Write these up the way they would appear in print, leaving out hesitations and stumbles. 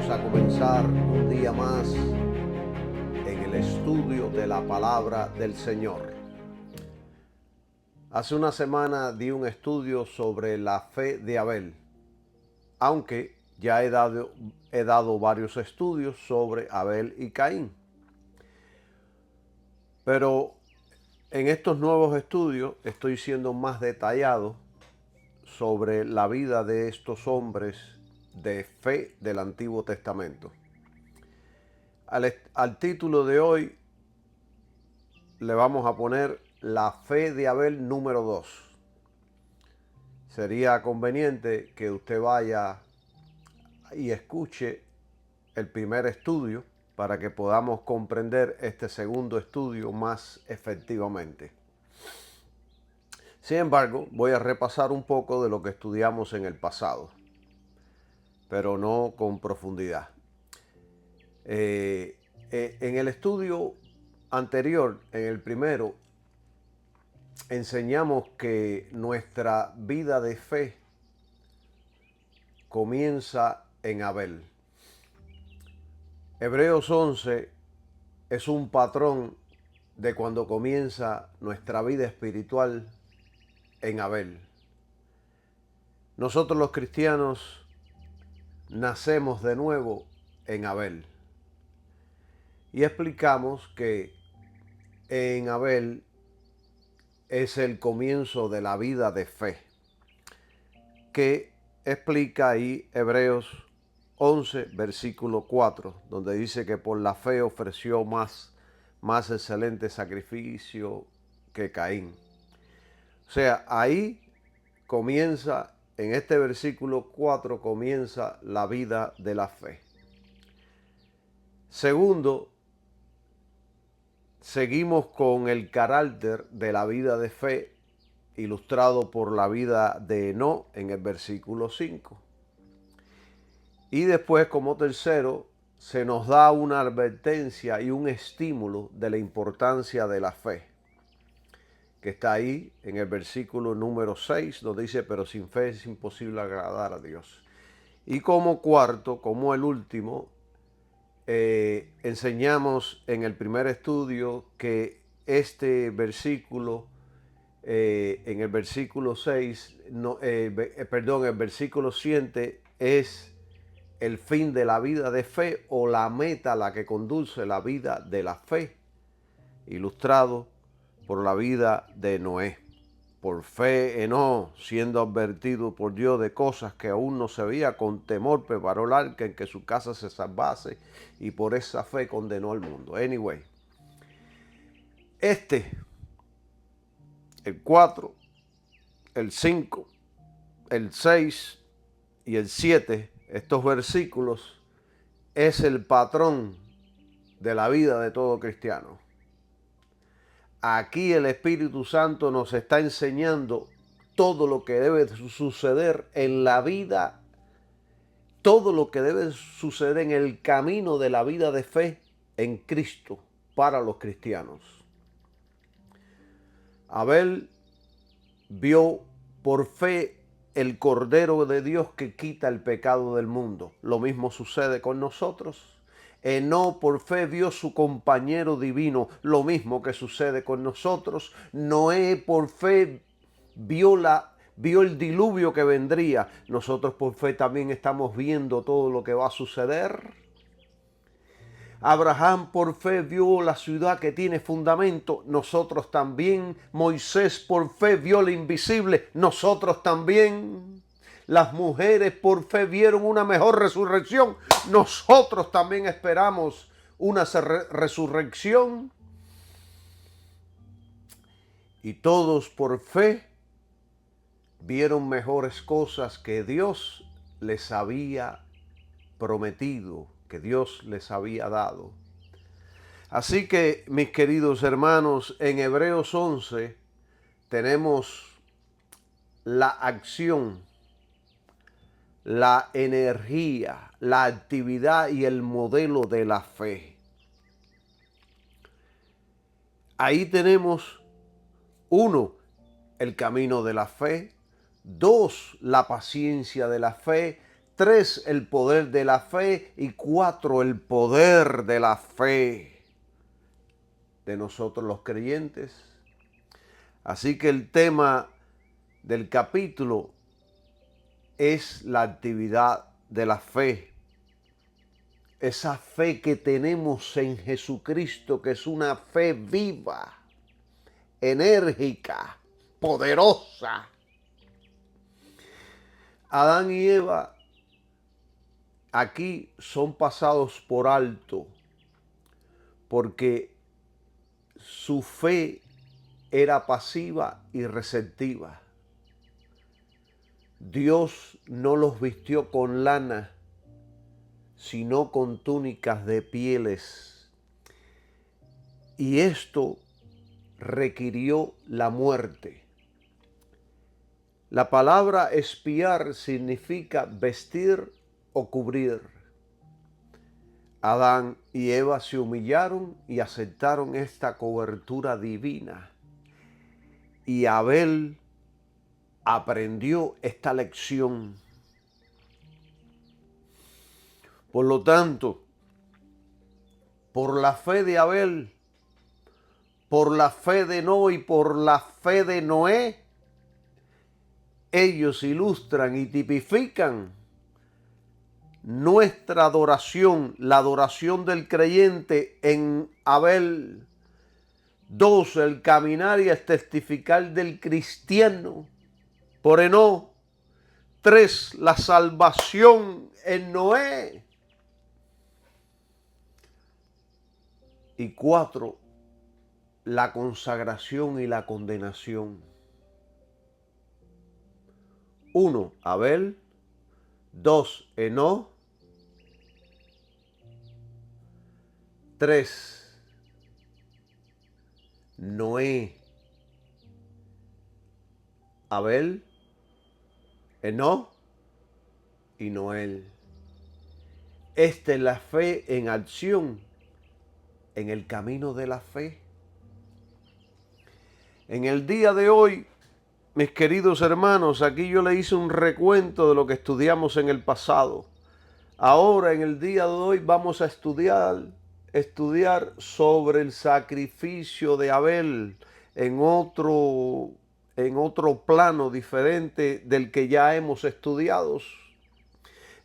Vamos a comenzar un día más en el estudio de la palabra del Señor. Hace una semana di un estudio sobre la fe de Abel, aunque ya he dado varios estudios sobre Abel y Caín. Pero en estos nuevos estudios estoy siendo más detallado sobre la vida de estos hombres de fe del Antiguo Testamento. Al título de hoy le vamos a poner la fe de Abel número 2. Sería conveniente que usted vaya y escuche el primer estudio para que podamos comprender este segundo estudio más efectivamente. Sin embargo, voy a repasar un poco de lo que estudiamos en el pasado, pero no con profundidad. En el estudio anterior, en el primero, enseñamos que nuestra vida de fe comienza en Abel. Hebreos 11 es un patrón de cuando comienza nuestra vida espiritual en Abel. Nosotros los cristianos nacemos de nuevo en Abel. Y explicamos que en Abel es el comienzo de la vida de fe, que explica ahí Hebreos 11, versículo 4, donde dice que por la fe ofreció más excelente sacrificio que Caín. O sea, ahí comienza, en este versículo 4, comienza la vida de la fe. Segundo, seguimos con el carácter de la vida de fe ilustrado por la vida de Enoc en el versículo 5. Y después, como tercero, se nos da una advertencia y un estímulo de la importancia de la fe, que está ahí en el versículo número 6, donde dice, pero sin fe es imposible agradar a Dios. Y como cuarto, como el último, enseñamos en el primer estudio que este versículo, en el versículo 6, el versículo 7 es el fin de la vida de fe o la meta a la que conduce la vida de la fe, ilustrado por la vida de Noé. Por fe Enoc, siendo advertido por Dios de cosas que aún no se veía, con temor preparó el arca en que su casa se salvase, y por esa fe condenó al mundo. Anyway, el 4, el 5, el 6 y el 7, estos versículos, es el patrón de la vida de todo cristiano. Aquí el Espíritu Santo nos está enseñando todo lo que debe suceder en la vida, todo lo que debe suceder en el camino de la vida de fe en Cristo para los cristianos. Abel vio por fe el Cordero de Dios que quita el pecado del mundo. Lo mismo sucede con nosotros. Enoc por fe vio su compañero divino, lo mismo que sucede con nosotros. Noé por fe vio el diluvio que vendría. Nosotros por fe también estamos viendo todo lo que va a suceder. Abraham por fe vio la ciudad que tiene fundamento, nosotros también. Moisés por fe vio lo invisible, nosotros también. Las mujeres por fe vieron una mejor resurrección, nosotros también esperamos una resurrección. Y todos por fe vieron mejores cosas que Dios les había prometido, que Dios les había dado. Así que, mis queridos hermanos, en Hebreos 11 tenemos la acción, la energía, la actividad y el modelo de la fe. Ahí tenemos, 1, el camino de la fe; 2, la paciencia de la fe; 3, el poder de la fe, y 4, el poder de la fe de nosotros los creyentes. Así que el tema del capítulo es la actividad de la fe. Esa fe que tenemos en Jesucristo, que es una fe viva, enérgica, poderosa. Adán y Eva aquí son pasados por alto porque su fe era pasiva y receptiva. Dios no los vistió con lana, sino con túnicas de pieles. Y esto requirió la muerte. La palabra expiar significa vestir o cubrir. Adán y Eva se humillaron y aceptaron esta cobertura divina. Y Abel aprendió esta lección. Por lo tanto, por la fe de Abel, por la fe de Noé y por la fe de Noé, ellos ilustran y tipifican nuestra adoración, la adoración del creyente en Abel. 2, el caminar y el testificar del cristiano por Enoc. 3, la salvación en Noé. Y 4, la consagración y la condenación. 1, Abel. 2, Enoc. 3, Noé. Abel, Enoc y Noé. Esta es la fe en acción, en el camino de la fe. En el día de hoy, mis queridos hermanos, aquí yo le hice un recuento de lo que estudiamos en el pasado. Ahora, en el día de hoy, vamos a estudiar sobre el sacrificio de Abel en otro plano diferente del que ya hemos estudiado.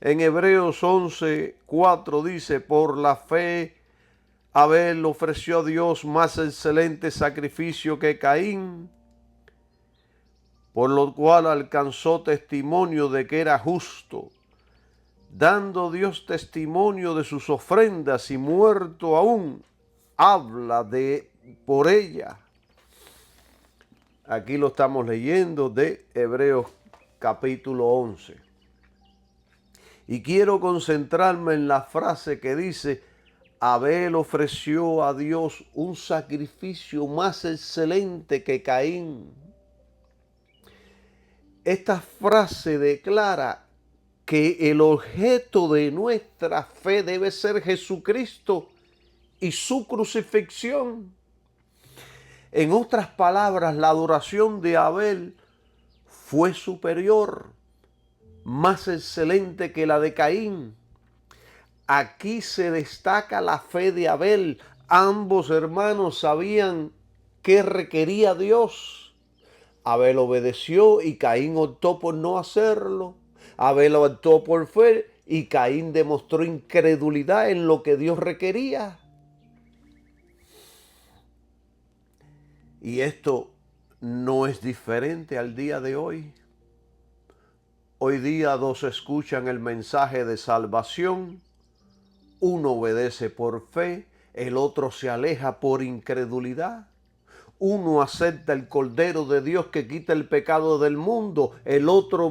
En Hebreos 11:4 dice, por la fe Abel ofreció a Dios más excelente sacrificio que Caín, por lo cual alcanzó testimonio de que era justo, dando Dios testimonio de sus ofrendas, y muerto aún, habla por ella. Aquí lo estamos leyendo de Hebreos capítulo 11. Y quiero concentrarme en la frase que dice, Abel ofreció a Dios un sacrificio más excelente que Caín. Esta frase declara que el objeto de nuestra fe debe ser Jesucristo y su crucifixión. En otras palabras, la adoración de Abel fue superior, más excelente que la de Caín. Aquí se destaca la fe de Abel. Ambos hermanos sabían qué requería Dios. Abel obedeció y Caín optó por no hacerlo. Abel optó por fe y Caín demostró incredulidad en lo que Dios requería. Y esto no es diferente al día de hoy. Hoy día dos escuchan el mensaje de salvación. Uno obedece por fe, el otro se aleja por incredulidad. Uno acepta el Cordero de Dios que quita el pecado del mundo, el otro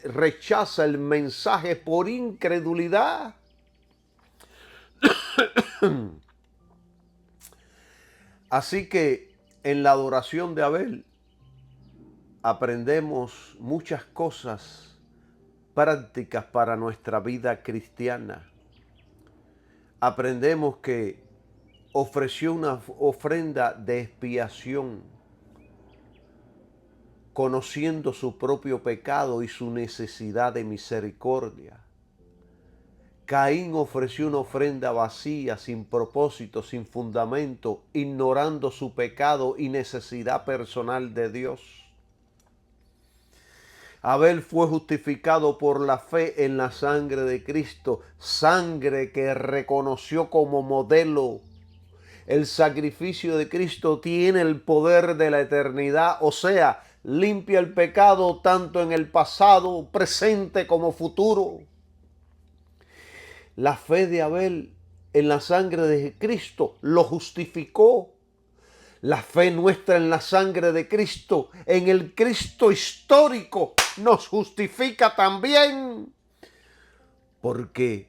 rechaza el mensaje por incredulidad. Así que en la adoración de Abel aprendemos muchas cosas prácticas para nuestra vida cristiana. Aprendemos que ofreció una ofrenda de expiación, conociendo su propio pecado y su necesidad de misericordia. Caín ofreció una ofrenda vacía, sin propósito, sin fundamento, ignorando su pecado y necesidad personal de Dios. Abel fue justificado por la fe en la sangre de Cristo, sangre que reconoció como modelo. El sacrificio de Cristo tiene el poder de la eternidad, o sea, limpia el pecado tanto en el pasado, presente como futuro. La fe de Abel en la sangre de Cristo lo justificó. La fe nuestra en la sangre de Cristo, en el Cristo histórico, nos justifica también, porque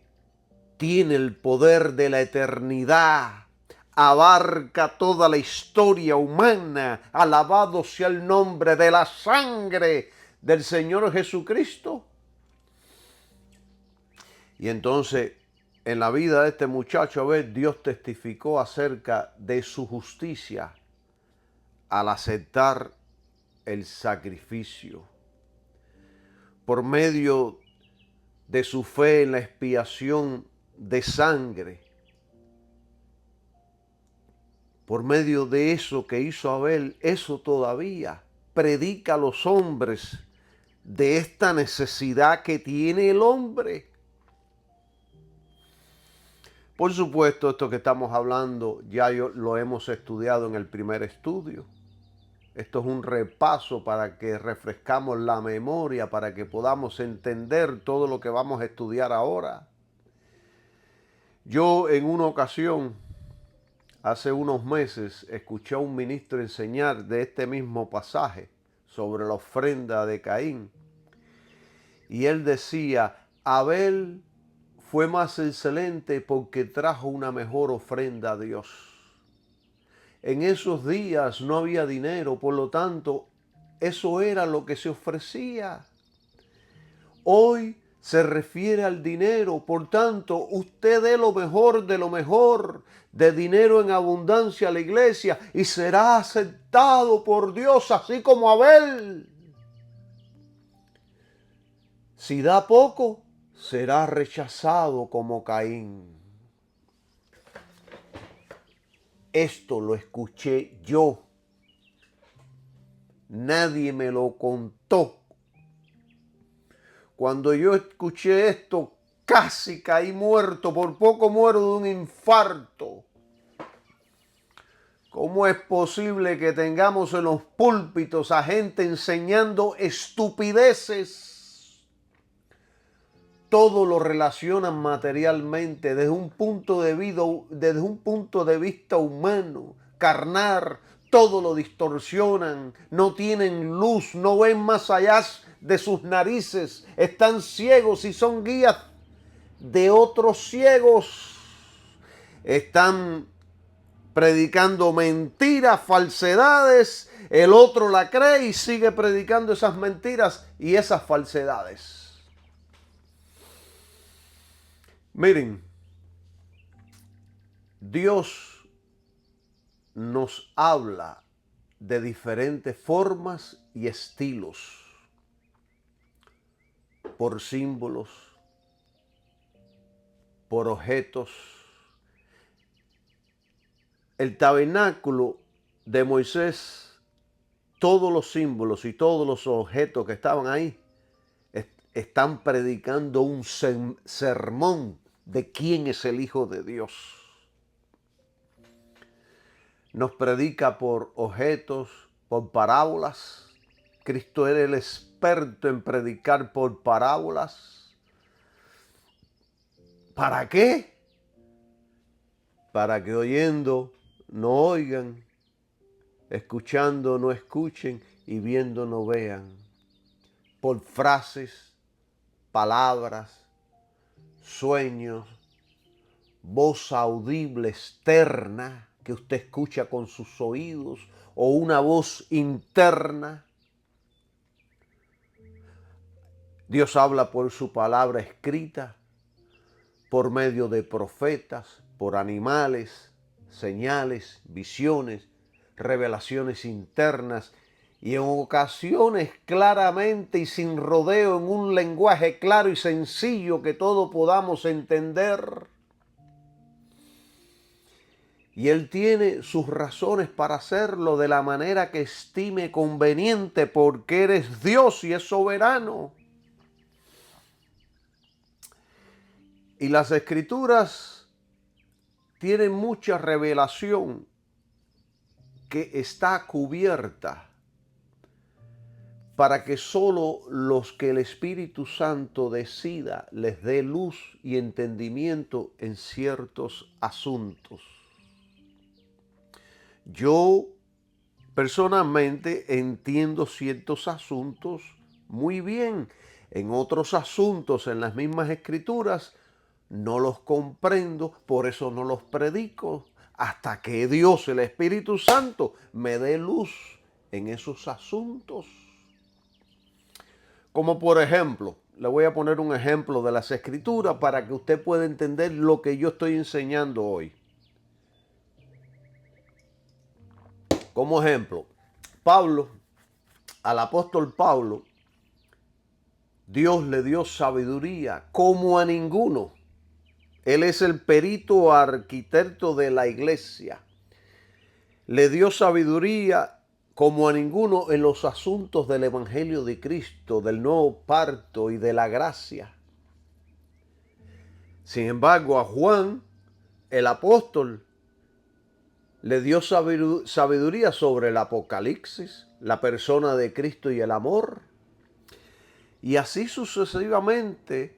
tiene el poder de la eternidad, abarca toda la historia humana. Alabado sea el nombre de la sangre del Señor Jesucristo. Y entonces, en la vida de este muchacho, a ver, Dios testificó acerca de su justicia al aceptar el sacrificio. Por medio de su fe en la expiación de sangre, por medio de eso que hizo Abel, eso todavía predica a los hombres de esta necesidad que tiene el hombre. Por supuesto, esto que estamos hablando ya lo hemos estudiado en el primer estudio. Esto es un repaso para que refrescamos la memoria, para que podamos entender todo lo que vamos a estudiar ahora. Yo en una ocasión, hace unos meses, escuché a un ministro enseñar de este mismo pasaje sobre la ofrenda de Caín. Y él decía, Abel fue más excelente porque trajo una mejor ofrenda a Dios. En esos días no había dinero, por lo tanto, eso era lo que se ofrecía. Hoy se refiere al dinero, por tanto, usted dé lo mejor de lo mejor, de dinero en abundancia a la iglesia y será aceptado por Dios, así como Abel. Si da poco, será rechazado como Caín. Esto lo escuché yo. Nadie me lo contó. Cuando yo escuché esto, casi caí muerto. Por poco muero de un infarto. ¿Cómo es posible que tengamos en los púlpitos a gente enseñando estupideces? Todo lo relacionan materialmente desde un punto de vista humano, carnal, todo lo distorsionan, no tienen luz, no ven más allá de sus narices, están ciegos y son guías de otros ciegos. Están predicando mentiras, falsedades, el otro la cree y sigue predicando esas mentiras y esas falsedades. Miren, Dios nos habla de diferentes formas y estilos, por símbolos, por objetos. El tabernáculo de Moisés, todos los símbolos y todos los objetos que estaban ahí, están predicando un sermón de quién es el Hijo de Dios. Nos predica por objetos, por parábolas. Cristo era el experto en predicar por parábolas. ¿Para qué? Para que oyendo no oigan, escuchando no escuchen y viendo no vean. Por frases, palabras, sueños, voz audible externa que usted escucha con sus oídos o una voz interna. Dios habla por su palabra escrita, por medio de profetas, por animales, señales, visiones, revelaciones internas y en ocasiones claramente y sin rodeo, en un lenguaje claro y sencillo que todos podamos entender. Y Él tiene sus razones para hacerlo de la manera que estime conveniente, porque eres Dios y es soberano. Y las Escrituras tienen mucha revelación que está cubierta para que solo los que el Espíritu Santo decida les dé luz y entendimiento en ciertos asuntos. Yo personalmente entiendo ciertos asuntos muy bien. En otros asuntos, en las mismas Escrituras, no los comprendo, por eso no los predico, hasta que Dios, el Espíritu Santo, me dé luz en esos asuntos. Como por ejemplo, le voy a poner un ejemplo de las Escrituras para que usted pueda entender lo que yo estoy enseñando hoy. Como ejemplo, Pablo, al apóstol Pablo, Dios le dio sabiduría como a ninguno. Él es el perito arquitecto de la iglesia. Le dio sabiduría como a ninguno en los asuntos del Evangelio de Cristo, del nuevo pacto y de la gracia. Sin embargo, a Juan, el apóstol, le dio sabiduría sobre el Apocalipsis, la persona de Cristo y el amor. Y así sucesivamente,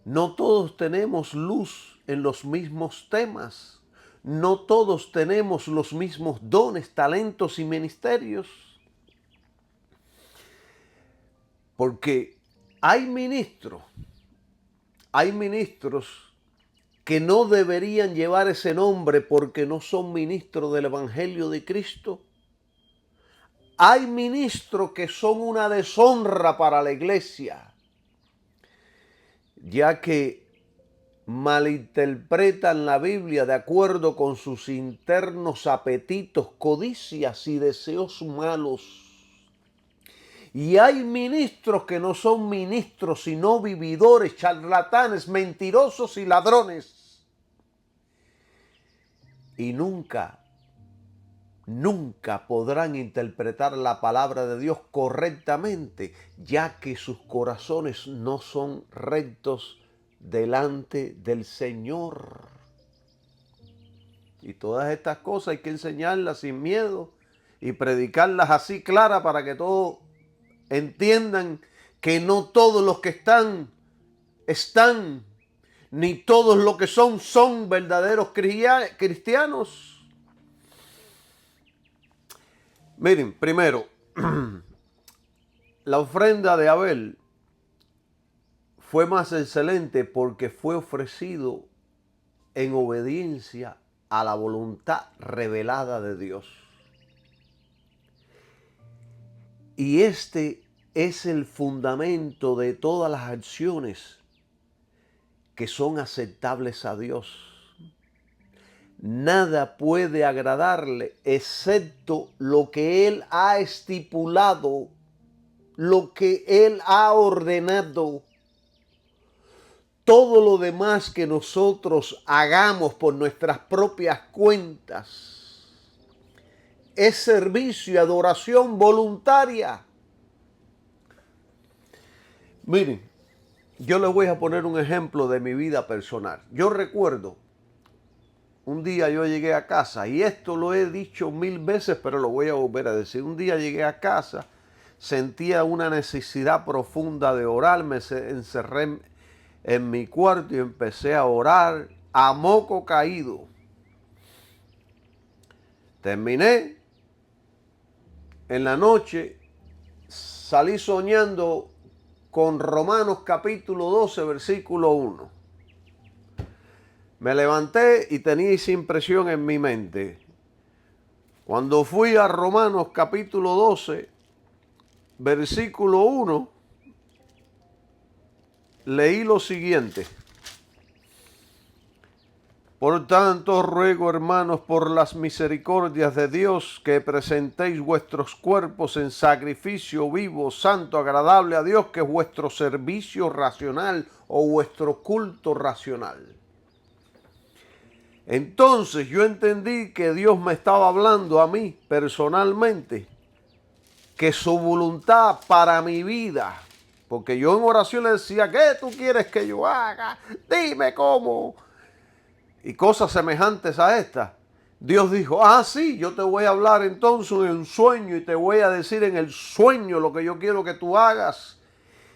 no todos tenemos luz en los mismos temas. No todos tenemos los mismos dones, talentos y ministerios. Porque hay ministros que no deberían llevar ese nombre porque no son ministros del Evangelio de Cristo. Hay ministros que son una deshonra para la iglesia, ya que malinterpretan la Biblia de acuerdo con sus internos apetitos, codicias y deseos malos. Y hay ministros que no son ministros, sino vividores, charlatanes, mentirosos y ladrones. Y nunca podrán interpretar la palabra de Dios correctamente, ya que sus corazones no son rectos delante del Señor. Y todas estas cosas hay que enseñarlas sin miedo y predicarlas así claras para que todos entiendan que no todos los que están, ni todos los que son verdaderos cristianos. Miren, primero, la ofrenda de Abel fue más excelente porque fue ofrecido en obediencia a la voluntad revelada de Dios. Y este es el fundamento de todas las acciones que son aceptables a Dios. Nada puede agradarle excepto lo que Él ha estipulado, lo que Él ha ordenado. Todo lo demás que nosotros hagamos por nuestras propias cuentas es servicio y adoración voluntaria. Miren, yo les voy a poner un ejemplo de mi vida personal. Yo recuerdo, un día yo llegué a casa, y esto lo he dicho 1000 veces, pero lo voy a volver a decir. Un día llegué a casa, sentía una necesidad profunda de orar, me encerré en mi cuarto y empecé a orar a moco caído. Terminé en la noche, salí soñando con Romanos capítulo 12, versículo 1. Me levanté y tenía esa impresión en mi mente. Cuando fui a Romanos capítulo 12, versículo 1, leí lo siguiente. Por tanto, ruego, hermanos, por las misericordias de Dios, que presentéis vuestros cuerpos en sacrificio vivo, santo, agradable a Dios, que es vuestro servicio racional o vuestro culto racional. Entonces yo entendí que Dios me estaba hablando a mí personalmente, que su voluntad para mi vida, porque yo en oración le decía, ¿qué tú quieres que yo haga? Dime cómo. Y cosas semejantes a esta. Dios dijo, sí, yo te voy a hablar entonces en un sueño y te voy a decir en el sueño lo que yo quiero que tú hagas.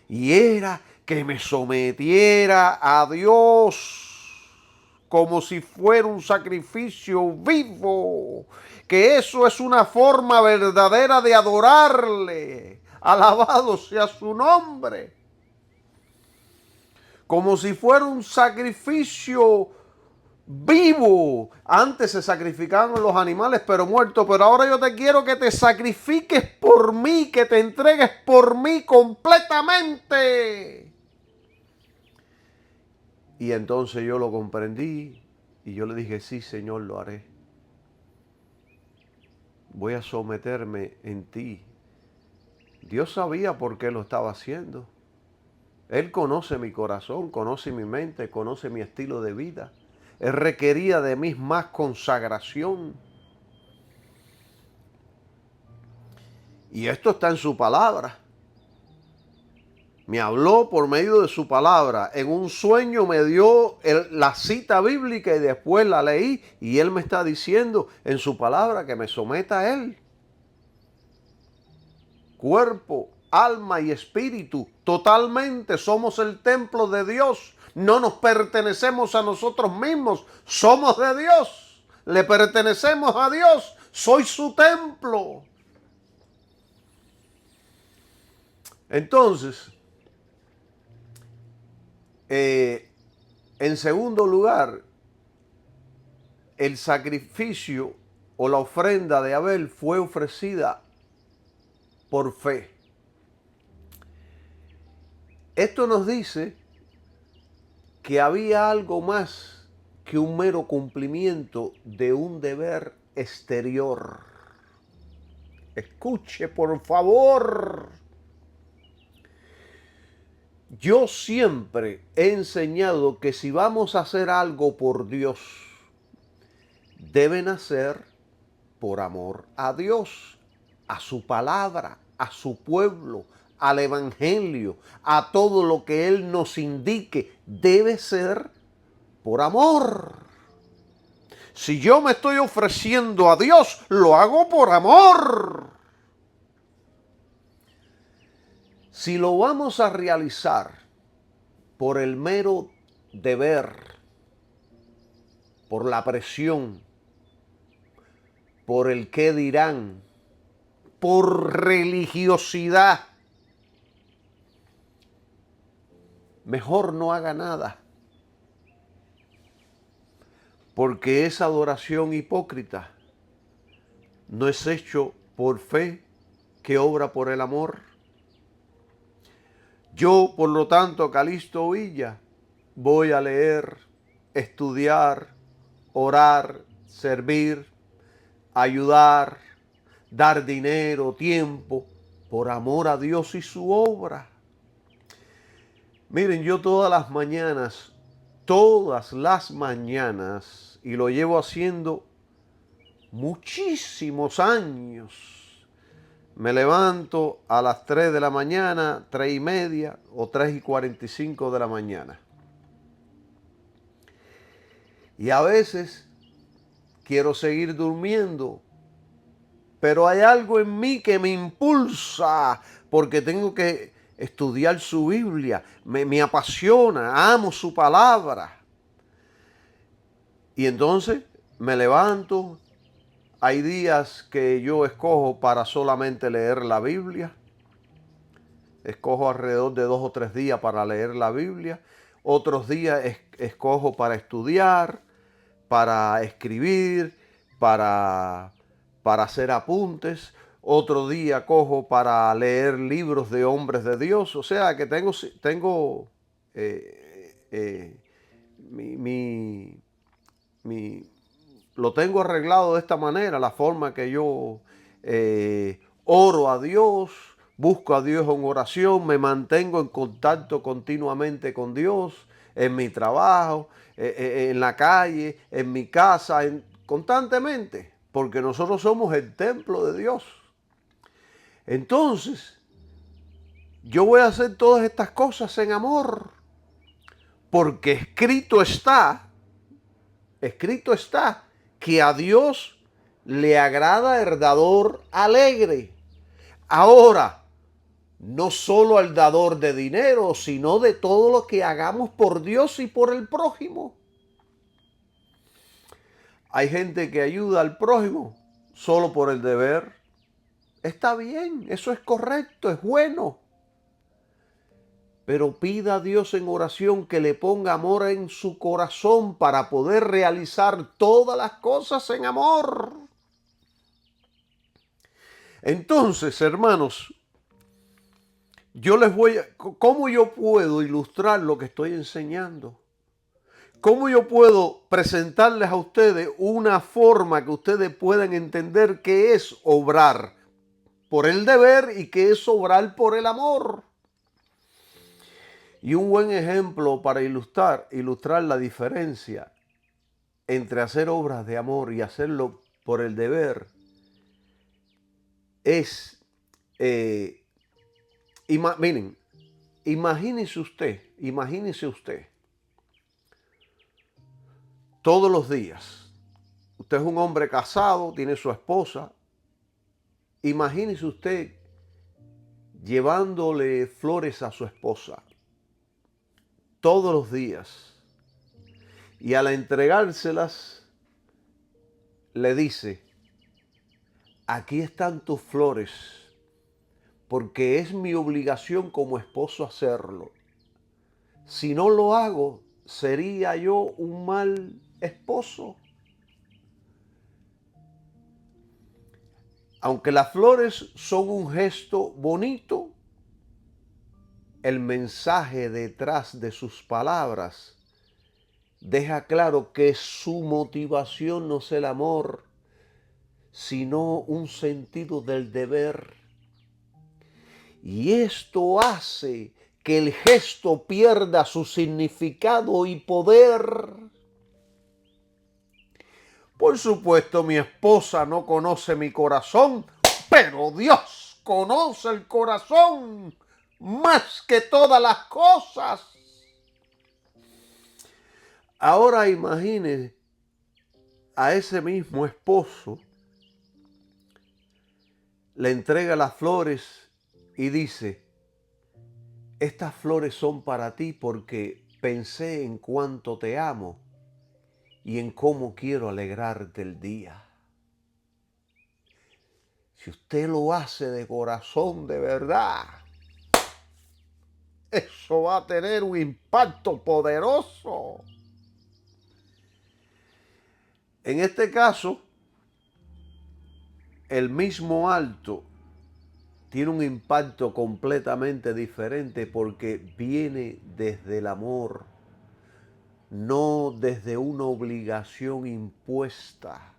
Y era que me sometiera a Dios como si fuera un sacrificio vivo, que eso es una forma verdadera de adorarle. Alabado sea su nombre. Como si fuera un sacrificio vivo. Antes se sacrificaban los animales pero muertos, pero ahora yo te quiero que te sacrifiques por mí, que te entregues por mí completamente. Y entonces yo lo comprendí y yo le dije, sí, Señor, lo haré. Voy a someterme en ti. Dios sabía por qué lo estaba haciendo. Él conoce mi corazón, conoce mi mente, conoce mi estilo de vida. Él requería de mí más consagración. Y esto está en su palabra. Me habló por medio de su palabra. En un sueño me dio la cita bíblica y después la leí. Y él me está diciendo en su palabra que me someta a él. Cuerpo, alma y espíritu. Totalmente somos el templo de Dios. No nos pertenecemos a nosotros mismos. Somos de Dios. Le pertenecemos a Dios. Soy su templo. Entonces, en segundo lugar, el sacrificio o la ofrenda de Abel fue ofrecida por fe. Esto nos dice que había algo más que un mero cumplimiento de un deber exterior. Escuche, por favor. Yo siempre he enseñado que si vamos a hacer algo por Dios, deben hacer por amor a Dios, a su palabra, a su pueblo, al evangelio, a todo lo que Él nos indique. Debe ser por amor. Si yo me estoy ofreciendo a Dios, lo hago por amor. Si lo vamos a realizar por el mero deber, por la presión, por el qué dirán, por religiosidad, mejor no haga nada. Porque esa adoración hipócrita no es hecho por fe que obra por el amor. Yo, por lo tanto, Calixto Villa, voy a leer, estudiar, orar, servir, ayudar, dar dinero, tiempo, por amor a Dios y su obra. Miren, yo todas las mañanas, y lo llevo haciendo muchísimos años, me levanto a las 3 de la mañana, 3:30 o 3:45 de la mañana. Y a veces quiero seguir durmiendo, pero hay algo en mí que me impulsa porque tengo que estudiar su Biblia. Me apasiona, amo su palabra. Y entonces me levanto. Hay días que yo escojo para solamente leer la Biblia. Escojo alrededor de 2 o 3 días para leer la Biblia. Otros días escojo para estudiar, para escribir, para hacer apuntes. Otro día cojo para leer libros de hombres de Dios. O sea que tengo mi lo tengo arreglado de esta manera, la forma que yo oro a Dios, busco a Dios en oración, me mantengo en contacto continuamente con Dios, en mi trabajo, en la calle, en mi casa, constantemente, porque nosotros somos el templo de Dios. Entonces, yo voy a hacer todas estas cosas en amor, porque escrito está, que a Dios le agrada el dador alegre. Ahora, no solo al dador de dinero, sino de todo lo que hagamos por Dios y por el prójimo. Hay gente que ayuda al prójimo solo por el deber. Está bien, eso es correcto, es bueno. Pero pida a Dios en oración que le ponga amor en su corazón para poder realizar todas las cosas en amor. Entonces, hermanos, ¿cómo yo puedo ilustrar lo que estoy enseñando? ¿Cómo yo puedo presentarles a ustedes una forma que ustedes puedan entender qué es obrar por el deber y qué es obrar por el amor? Y un buen ejemplo para ilustrar la diferencia entre hacer obras de amor y hacerlo por el deber es, miren, imagínese usted, todos los días, usted es un hombre casado, tiene su esposa, imagínese usted llevándole flores a su esposa todos los días y al entregárselas le dice: aquí están tus flores, porque es mi obligación como esposo hacerlo. Si no lo hago, ¿sería yo un mal esposo? Aunque las flores son un gesto bonito, el mensaje detrás de sus palabras deja claro que su motivación no es el amor, sino un sentido del deber. Y esto hace que el gesto pierda su significado y poder. Por supuesto, mi esposa no conoce mi corazón, pero Dios conoce el corazón más que todas las cosas. Ahora imagine a ese mismo esposo, le entrega las flores y dice: estas flores son para ti porque pensé en cuánto te amo y en cómo quiero alegrarte el día. Si usted lo hace de corazón, de verdad, eso va a tener un impacto poderoso. En este caso, el mismo acto tiene un impacto completamente diferente porque viene desde el amor, no desde una obligación impuesta.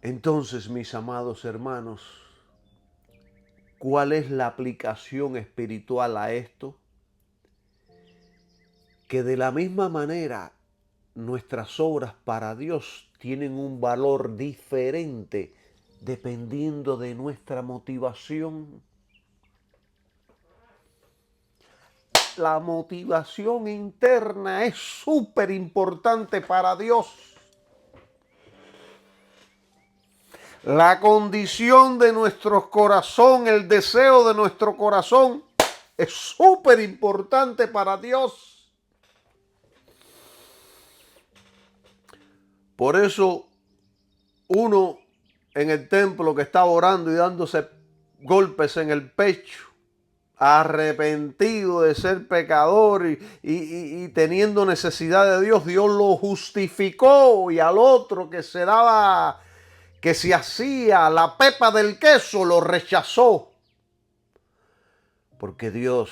Entonces, mis amados hermanos, ¿cuál es la aplicación espiritual a esto? Que de la misma manera nuestras obras para Dios tienen un valor diferente dependiendo de nuestra motivación. La motivación interna es súper importante para Dios. La condición de nuestro corazón, el deseo de nuestro corazón es súper importante para Dios. Por eso uno en el templo que está orando y dándose golpes en el pecho, arrepentido de ser pecador y teniendo necesidad de Dios, Dios lo justificó, y al otro que se hacía la pepa del queso, lo rechazó. Porque Dios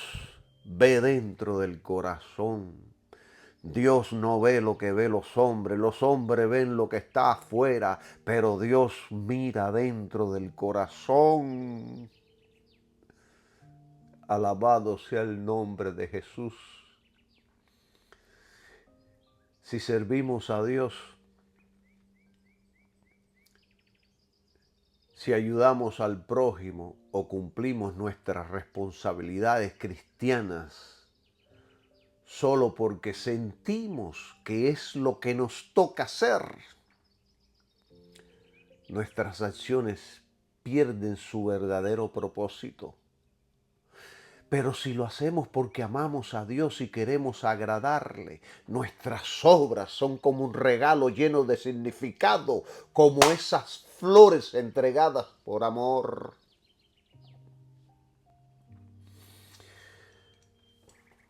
ve dentro del corazón. Dios no ve lo que ven los hombres ven lo que está afuera, pero Dios mira dentro del corazón. Alabado sea el nombre de Jesús. Si servimos a Dios, si ayudamos al prójimo o cumplimos nuestras responsabilidades cristianas, solo porque sentimos que es lo que nos toca hacer, nuestras acciones pierden su verdadero propósito. Pero si lo hacemos porque amamos a Dios y queremos agradarle, nuestras obras son como un regalo lleno de significado, como esas flores entregadas por amor.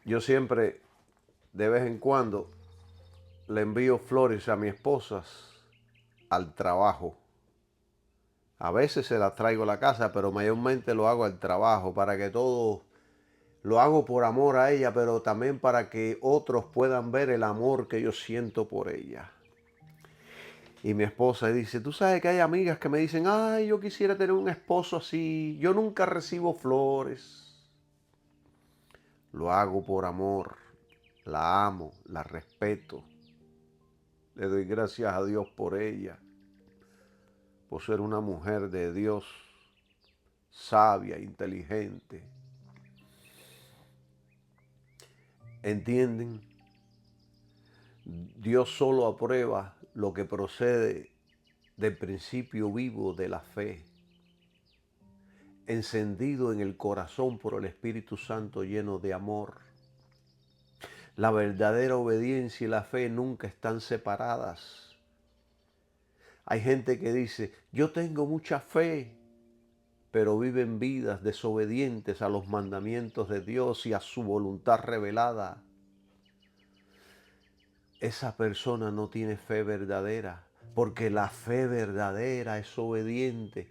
Yo siempre, de vez en cuando, le envío flores a mi esposa al trabajo. A veces se las traigo a la casa, pero mayormente lo hago al trabajo para que todo lo hago por amor a ella, pero también para que otros puedan ver el amor que yo siento por ella. Y mi esposa dice, tú sabes que hay amigas que me dicen, ay, yo quisiera tener un esposo así. Yo nunca recibo flores. Lo hago por amor. La amo, la respeto. Le doy gracias a Dios por ella, por ser una mujer de Dios, sabia, inteligente. ¿Entienden? Dios solo aprueba lo que procede del principio vivo de la fe, encendido en el corazón por el Espíritu Santo lleno de amor. La verdadera obediencia y la fe nunca están separadas. Hay gente que dice, yo tengo mucha fe, pero viven vidas desobedientes a los mandamientos de Dios y a su voluntad revelada. Esa persona no tiene fe verdadera, porque la fe verdadera es obediente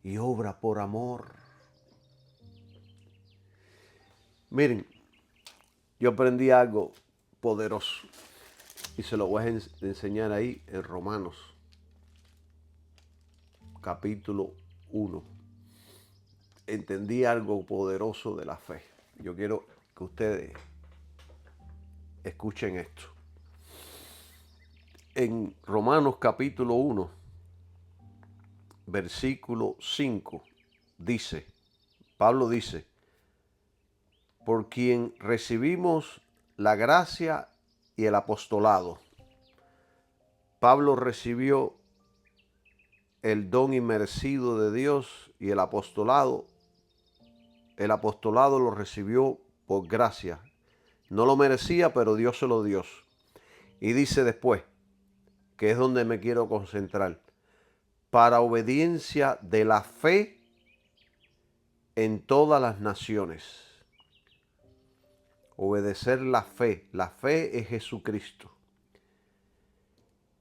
y obra por amor. Miren, yo aprendí algo poderoso y se lo voy a enseñar ahí en Romanos, capítulo 1. Entendí algo poderoso de la fe. Yo quiero que ustedes escuchen esto. En Romanos capítulo 1, versículo 5, dice, Pablo dice, por quien recibimos la gracia y el apostolado. Pablo recibió el don inmerecido de Dios y el apostolado lo recibió por gracia. No lo merecía, pero Dios se lo dio. Y dice después, que es donde me quiero concentrar, para obediencia de la fe en todas las naciones. Obedecer la fe es Jesucristo,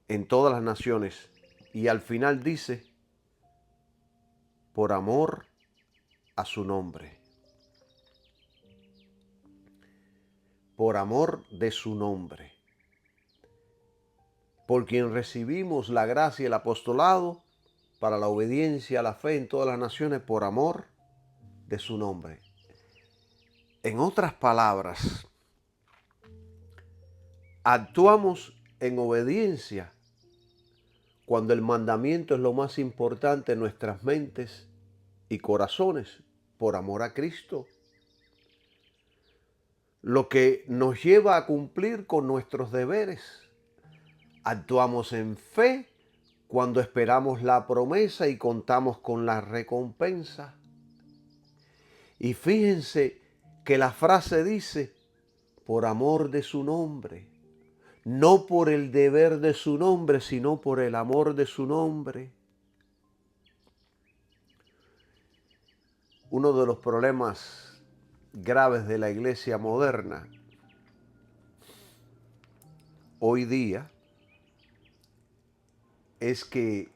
en todas las naciones. Y al final dice, por amor a su nombre. Por amor de su nombre. Por quien recibimos la gracia y el apostolado para la obediencia a la fe en todas las naciones por amor de su nombre. En otras palabras, actuamos en obediencia cuando el mandamiento es lo más importante en nuestras mentes y corazones por amor a Cristo. Lo que nos lleva a cumplir con nuestros deberes. Actuamos en fe cuando esperamos la promesa y contamos con la recompensa. Y fíjense que la frase dice, por amor de su nombre. No por el deber de su nombre, sino por el amor de su nombre. Uno de los problemas graves de la iglesia moderna hoy día es que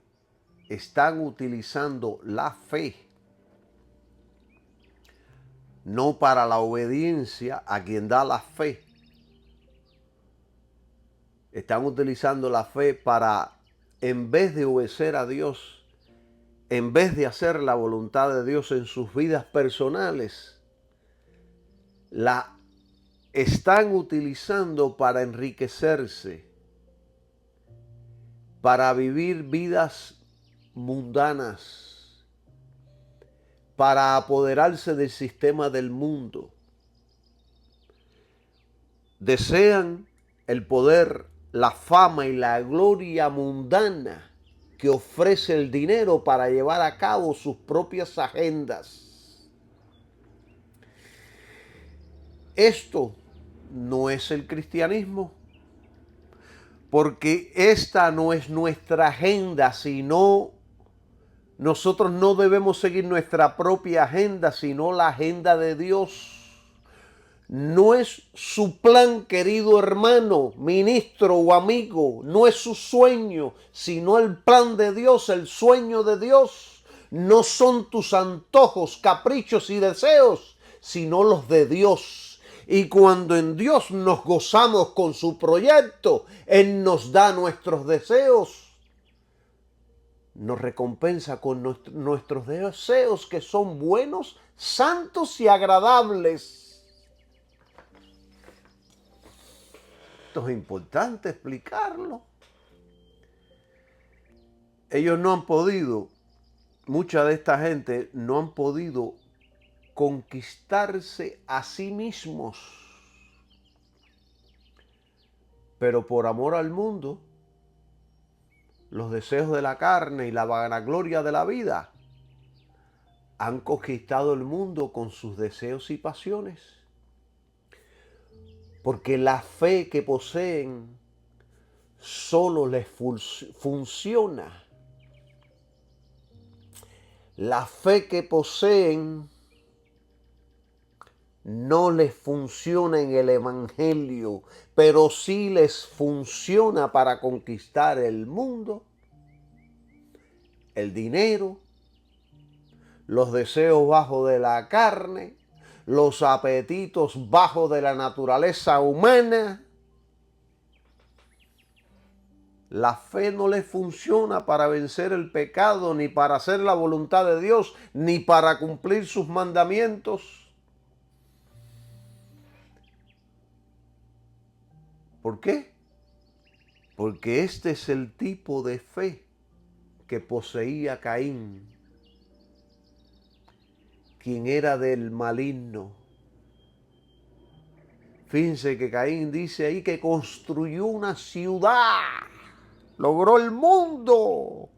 están utilizando la fe no para la obediencia a quien da la fe, Están utilizando la fe para, en vez de obedecer a Dios, en vez de hacer la voluntad de Dios en sus vidas personales, la están utilizando para enriquecerse, para vivir vidas mundanas, para apoderarse del sistema del mundo. Desean el poder, la fama y la gloria mundana que ofrece el dinero para llevar a cabo sus propias agendas. Esto no es el cristianismo, porque esta no es nuestra agenda, sino nosotros no debemos seguir nuestra propia agenda, sino la agenda de Dios. No es su plan, querido hermano, ministro o amigo, no es su sueño, sino el plan de Dios, el sueño de Dios. No son tus antojos, caprichos y deseos, sino los de Dios. Y cuando en Dios nos gozamos con su proyecto, Él nos da nuestros deseos. Nos recompensa con nuestros deseos que son buenos, santos y agradables. Esto es importante explicarlo. Ellos no han podido, mucha de esta gente no han podido conquistarse a sí mismos. Pero por amor al mundo, los deseos de la carne y la vanagloria de la vida han conquistado el mundo con sus deseos y pasiones. Porque la fe que poseen solo les funciona. La fe que poseen no les funciona en el Evangelio, pero sí les funciona para conquistar el mundo, el dinero, los deseos bajos de la carne, los apetitos bajos de la naturaleza humana. La fe no les funciona para vencer el pecado, ni para hacer la voluntad de Dios, ni para cumplir sus mandamientos. ¿Por qué? Porque este es el tipo de fe que poseía Caín, quien era del maligno. Fíjense que Caín dice ahí que construyó una ciudad, logró el mundo,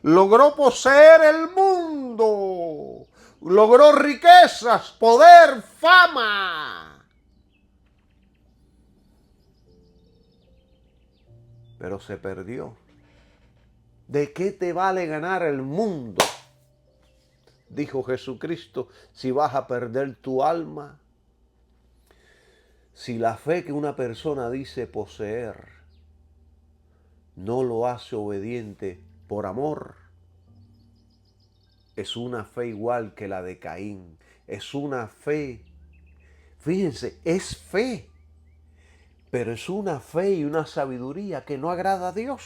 logró poseer el mundo, logró riquezas, poder, fama. Pero se perdió. ¿De qué te vale ganar el mundo? Dijo Jesucristo, si vas a perder tu alma. Si la fe que una persona dice poseer no lo hace obediente por amor, es una fe igual que la de Caín. Es una fe, fíjense, es fe, pero es una fe y una sabiduría que no agrada a Dios.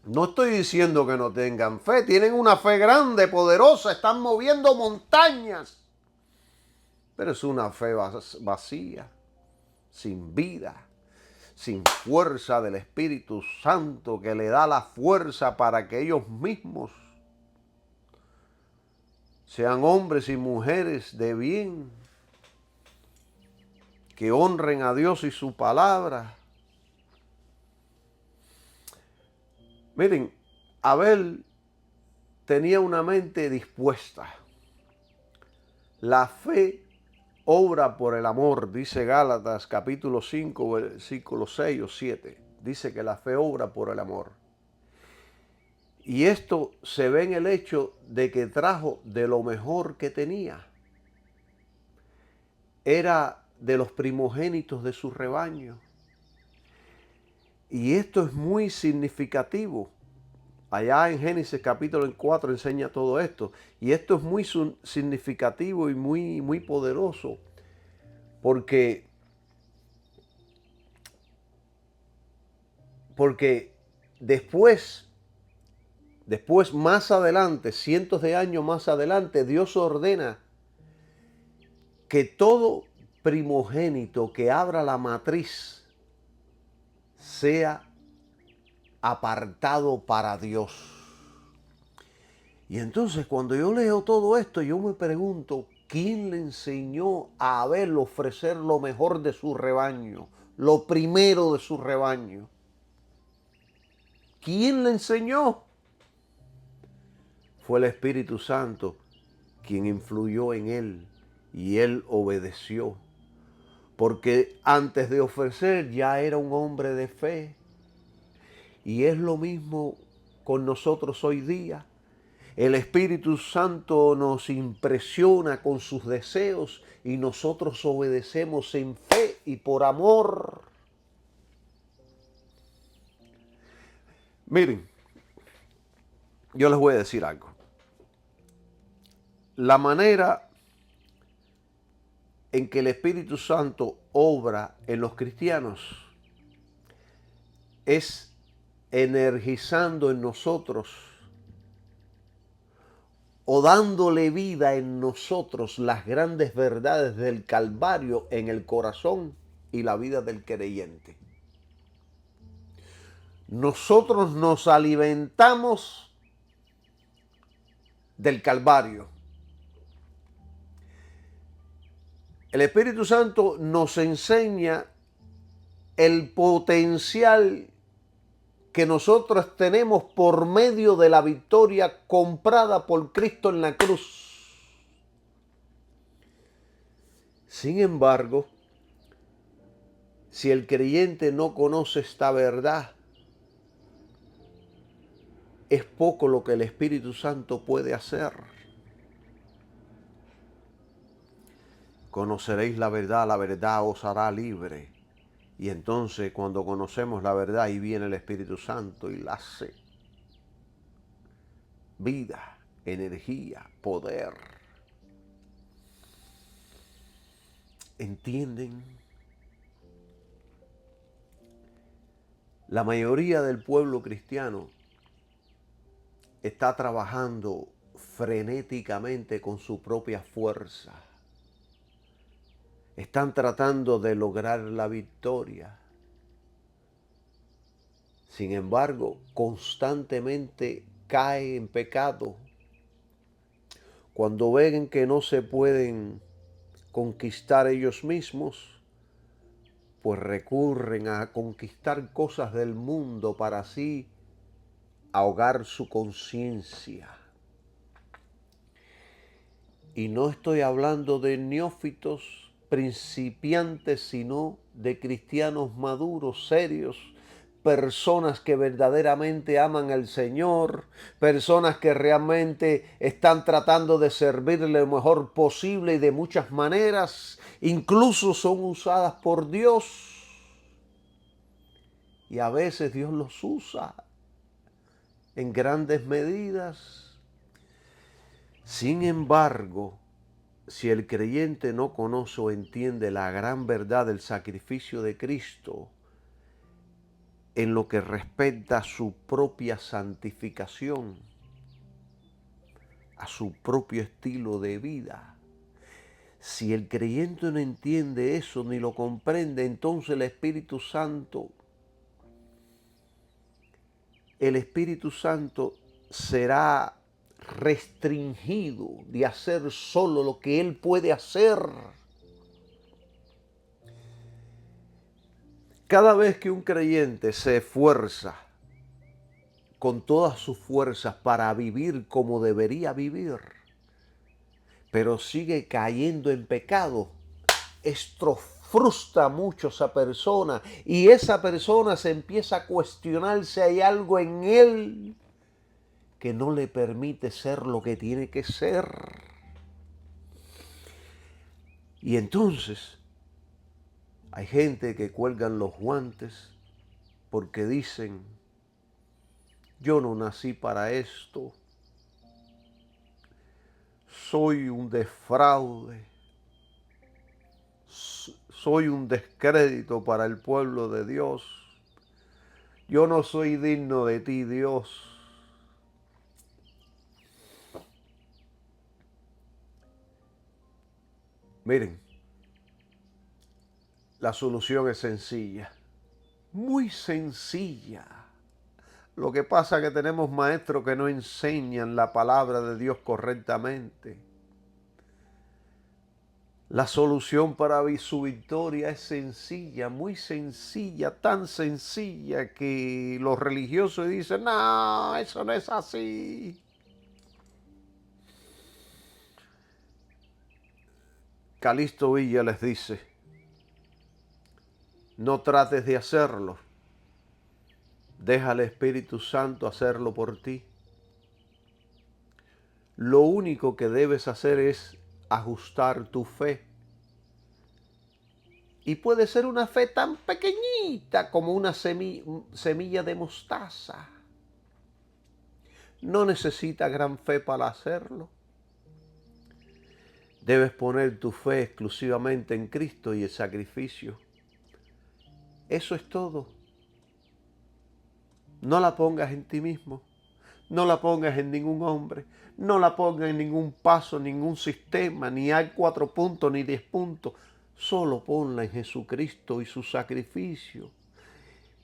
No estoy diciendo que no tengan fe, tienen una fe grande, poderosa, están moviendo montañas. Pero es una fe vacía, sin vida, sin fuerza del Espíritu Santo que le da la fuerza para que ellos mismos sean hombres y mujeres de bien, que honren a Dios y su palabra. Miren, Abel tenía una mente dispuesta. La fe obra por el amor, dice Gálatas capítulo 5, versículo 6 o 7. Dice que la fe obra por el amor. Y esto se ve en el hecho de que trajo de lo mejor que tenía. Era de los primogénitos de su rebaño. Y esto es muy significativo. Allá en Génesis capítulo 4 enseña todo esto. Y esto es muy significativo y muy poderoso. Porque Porque después, más adelante, cientos de años más adelante, Dios ordena que todo primogénito que abra la matriz sea apartado para Dios. Y entonces cuando yo leo todo esto, yo me pregunto, ¿quién le enseñó a Abel ofrecer lo mejor de su rebaño, lo primero de su rebaño? ¿Quién le enseñó? Fue el Espíritu Santo quien influyó en él y él obedeció. Porque antes de ofrecer ya era un hombre de fe. Y es lo mismo con nosotros hoy día. El Espíritu Santo nos impresiona con sus deseos y nosotros obedecemos en fe y por amor. Miren, yo les voy a decir algo. La manera en que el Espíritu Santo obra en los cristianos es energizando en nosotros o dándole vida en nosotros las grandes verdades del Calvario en el corazón y la vida del creyente. Nosotros nos alimentamos del Calvario. El Espíritu Santo nos enseña el potencial que nosotros tenemos por medio de la victoria comprada por Cristo en la cruz. Sin embargo, si el creyente no conoce esta verdad, es poco lo que el Espíritu Santo puede hacer. Conoceréis la verdad os hará libre. Y entonces cuando conocemos la verdad, ahí viene el Espíritu Santo y la hace vida, energía, poder. ¿Entienden? La mayoría del pueblo cristiano está trabajando frenéticamente con su propia fuerza. Están tratando de lograr la victoria. Sin embargo, constantemente caen en pecado. Cuando ven que no se pueden conquistar ellos mismos, pues recurren a conquistar cosas del mundo para así ahogar su conciencia. Y no estoy hablando de neófitos, principiantes, sino de cristianos maduros, serios, personas que verdaderamente aman al Señor, personas que realmente están tratando de servirle lo mejor posible y de muchas maneras, incluso son usadas por Dios. Y a veces Dios los usa en grandes medidas. Sin embargo, si el creyente no conoce o entiende la gran verdad del sacrificio de Cristo en lo que respecta a su propia santificación, a su propio estilo de vida, si el creyente no entiende eso ni lo comprende, entonces el Espíritu Santo será restringido de hacer solo lo que él puede hacer. Cada vez que un creyente se esfuerza con todas sus fuerzas para vivir como debería vivir, pero sigue cayendo en pecado, esto frustra mucho a esa persona y esa persona se empieza a cuestionar si hay algo en él que no le permite ser lo que tiene que ser. Y entonces hay gente que cuelgan los guantes porque dicen, yo no nací para esto, soy un defraude, soy un descrédito para el pueblo de Dios, Yo no soy digno de ti, Dios. Miren, la solución es sencilla, muy sencilla. Lo que pasa es que tenemos maestros que no enseñan la palabra de Dios correctamente. La solución para su victoria es sencilla, muy sencilla, tan sencilla que los religiosos dicen, no, eso no es así. Calixto Villa les dice, no trates de hacerlo, deja al Espíritu Santo hacerlo por ti. Lo único que debes hacer es ajustar tu fe. Y puede ser una fe tan pequeñita como una semilla de mostaza. No necesita gran fe para hacerlo. Debes poner tu fe exclusivamente en Cristo y el sacrificio. Eso es todo. No la pongas en ti mismo. No la pongas en ningún hombre. No la pongas en ningún paso, ningún sistema, ni hay 4 puntos, ni 10 puntos. Solo ponla en Jesucristo y su sacrificio.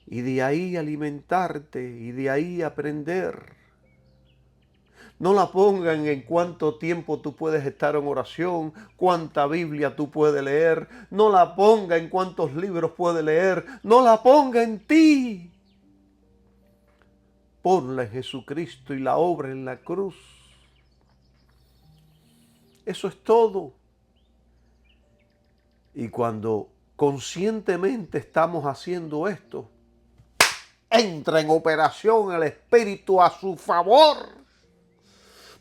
Y de ahí alimentarte y de ahí aprender. No la pongan en cuánto tiempo tú puedes estar en oración, cuánta Biblia tú puedes leer. No la ponga en cuántos libros puedes leer. No la ponga en ti. Ponla en Jesucristo y la obra en la cruz. Eso es todo. Y cuando conscientemente estamos haciendo esto, entra en operación el Espíritu a su favor,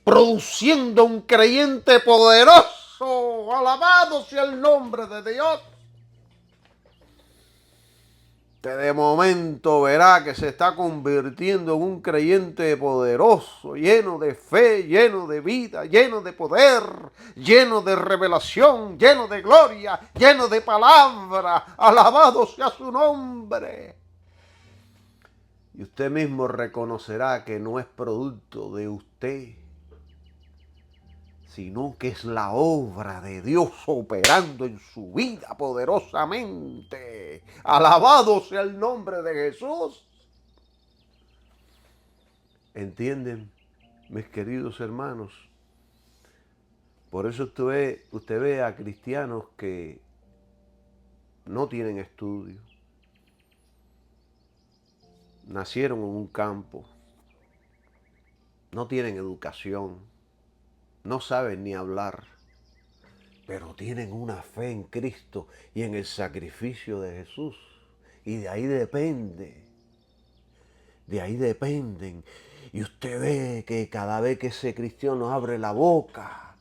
produciendo un creyente poderoso. Alabado sea el nombre de Dios. Que de momento verá que se está convirtiendo en un creyente poderoso, lleno de fe, lleno de vida, lleno de poder, lleno de revelación, lleno de gloria, lleno de palabra. Alabado sea su nombre. Y usted mismo reconocerá que no es producto de usted, sino que es la obra de Dios operando en su vida poderosamente. Alabado sea el nombre de Jesús. ¿Entienden, mis queridos hermanos? Por eso usted ve a cristianos que no tienen estudio, nacieron en un campo, no tienen educación, no saben ni hablar, pero tienen una fe en Cristo y en el sacrificio de Jesús. Y de ahí dependen. Y usted ve que cada vez que ese cristiano abre la boca,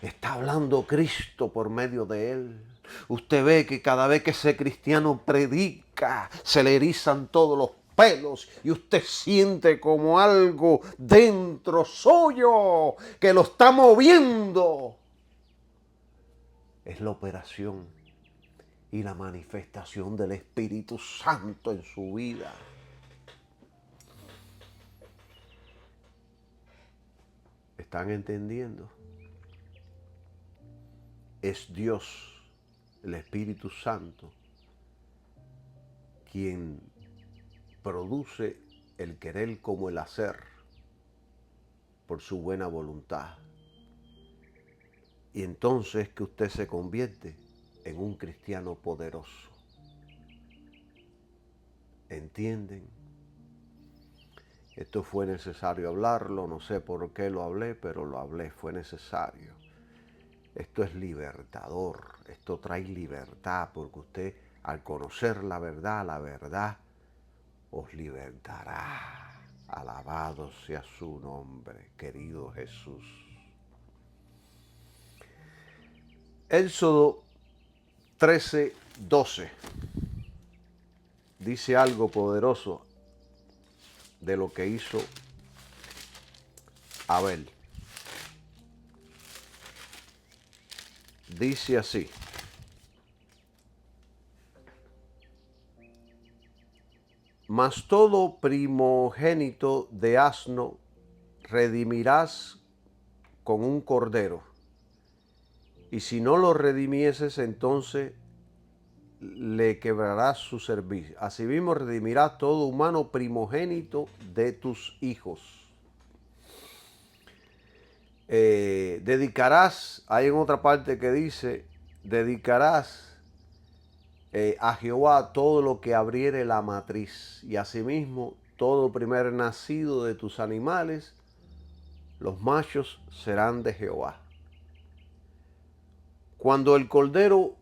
está hablando Cristo por medio de él. Usted ve que cada vez que ese cristiano predica, se le erizan todos los pelos y usted siente como algo dentro suyo que lo está moviendo. Es la operación y la manifestación del Espíritu Santo en su vida. ¿Están entendiendo? Es Dios, el Espíritu Santo, quien produce el querer como el hacer por su buena voluntad. Y entonces que usted se convierte en un cristiano poderoso. ¿Entienden? Esto fue necesario hablarlo, no sé por qué lo hablé, pero lo hablé, fue necesario. Esto es libertador, esto trae libertad, porque usted al conocer la verdad os libertará. Alabado sea su nombre, querido Jesús. Éxodo 13:12 dice algo poderoso de lo que hizo Abel. Dice así: Mas todo primogénito de asno redimirás con un cordero. Y si no lo redimieses, entonces le quebrarás su servicio. Asimismo redimirás todo humano primogénito de tus hijos. Dedicarás, hay en otra parte que dice, dedicarás a Jehová todo lo que abriere la matriz, y asimismo todo primer nacido de tus animales, los machos serán de Jehová. Cuando el cordero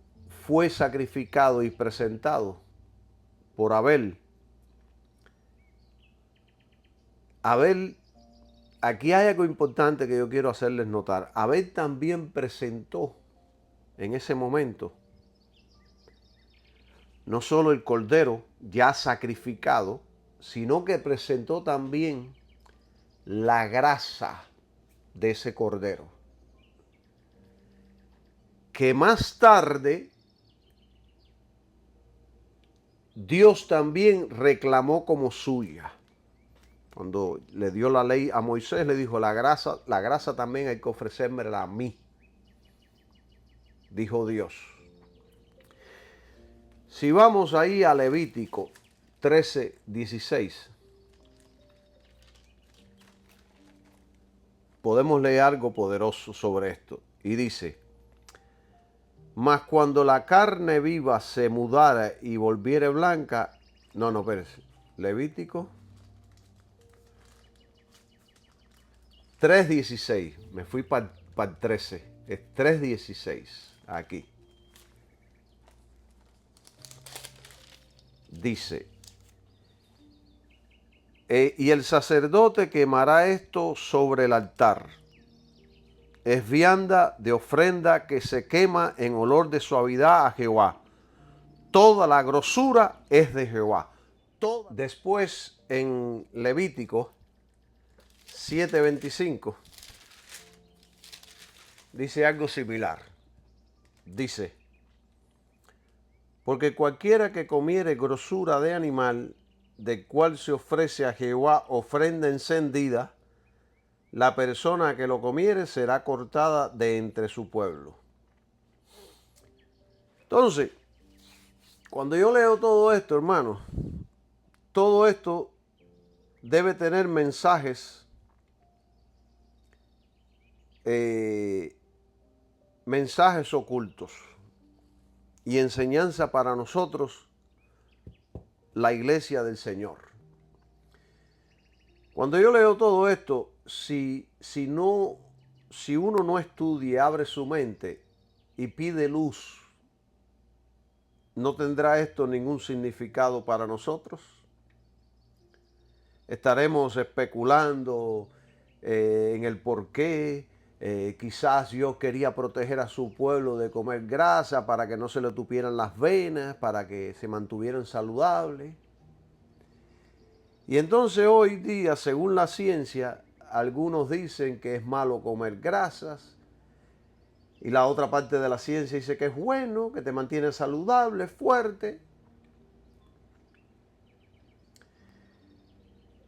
fue sacrificado y presentado por Abel, aquí hay algo importante que yo quiero hacerles notar. Abel también presentó en ese momento no solo el cordero ya sacrificado, sino que presentó también la grasa de ese cordero, que más tarde Dios también reclamó como suya. Cuando le dio la ley a Moisés, le dijo, la grasa también hay que ofrecérmela a mí, dijo Dios. Si vamos ahí a Levítico 13:16, podemos leer algo poderoso sobre esto. Y dice, mas cuando la carne viva se mudara y volviere blanca, espérese, Levítico 3:16, me fui para el 13, es 3:16, aquí. Dice, y el sacerdote quemará esto sobre el altar. Es vianda de ofrenda que se quema en olor de suavidad a Jehová. Toda la grosura es de Jehová. Después en Levítico 7:25 dice algo similar. Dice, porque cualquiera que comiere grosura de animal, del cual se ofrece a Jehová ofrenda encendida, la persona que lo comiere será cortada de entre su pueblo. Entonces, cuando yo leo todo esto, hermano, todo esto debe tener mensajes, mensajes ocultos y enseñanza para nosotros, la iglesia del Señor. Cuando yo leo todo esto, si uno no estudia, abre su mente y pide luz, ¿no tendrá esto ningún significado para nosotros? Estaremos especulando en el por qué. Quizás Dios quería proteger a su pueblo de comer grasa para que no se le tupieran las venas, para que se mantuvieran saludables. Y entonces hoy día, según la ciencia, algunos dicen que es malo comer grasas y la otra parte de la ciencia dice que es bueno, que te mantiene saludable, fuerte.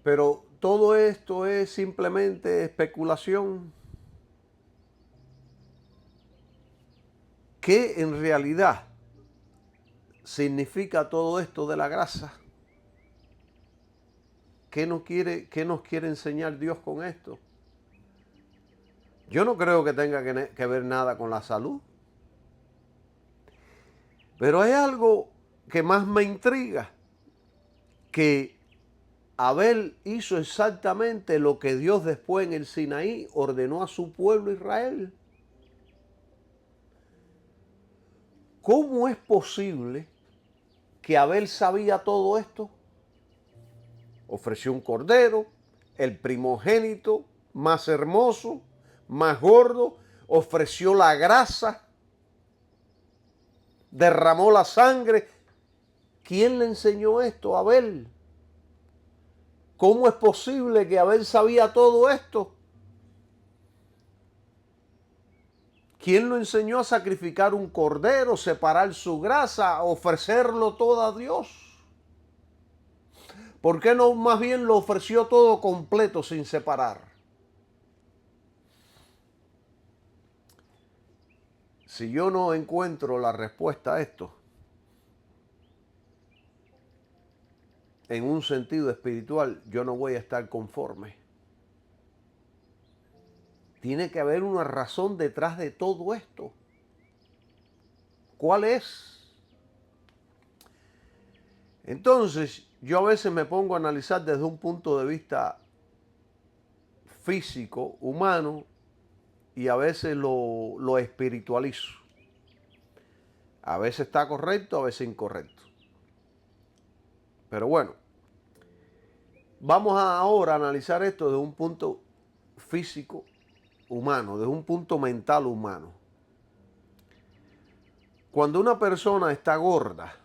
Pero todo esto es simplemente especulación. ¿Qué en realidad significa todo esto de la grasa? ¿Qué nos quiere enseñar Dios con esto? Yo no creo que tenga que ver nada con la salud. Pero hay algo que más me intriga, que Abel hizo exactamente lo que Dios después en el Sinaí ordenó a su pueblo Israel. ¿Cómo es posible que Abel sabía todo esto? Ofreció un cordero, el primogénito más hermoso, más gordo, ofreció la grasa, derramó la sangre. ¿Quién le enseñó esto a Abel? ¿Cómo es posible que Abel sabía todo esto? ¿Quién lo enseñó a sacrificar un cordero, separar su grasa, ofrecerlo todo a Dios? ¿Por qué no más bien lo ofreció todo completo sin separar? Si yo no encuentro la respuesta a esto, en un sentido espiritual, yo no voy a estar conforme. Tiene que haber una razón detrás de todo esto. ¿Cuál es? Entonces, yo a veces me pongo a analizar desde un punto de vista físico, humano, y a veces lo espiritualizo. A veces está correcto, a veces incorrecto. Pero bueno, vamos ahora a analizar esto desde un punto físico humano, desde un punto mental humano. Cuando una persona está gorda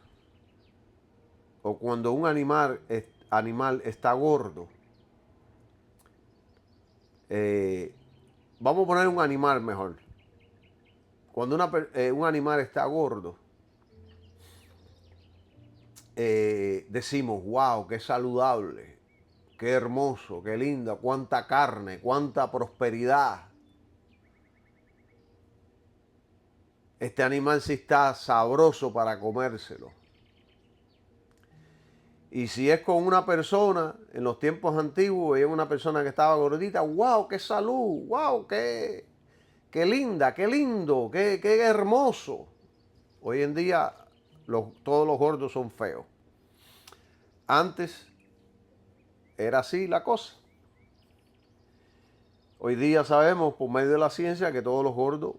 o cuando un animal está gordo, vamos a poner un animal mejor. Cuando un animal está gordo, decimos, wow, qué saludable, qué hermoso, qué lindo, cuánta carne, cuánta prosperidad. Este animal sí está sabroso para comérselo. Y si es con una persona, en los tiempos antiguos, veía una persona que estaba gordita, wow, qué salud, wow, qué linda, qué lindo, qué hermoso. Hoy en día todos los gordos son feos. Antes era así la cosa. Hoy día sabemos por medio de la ciencia que todos los gordos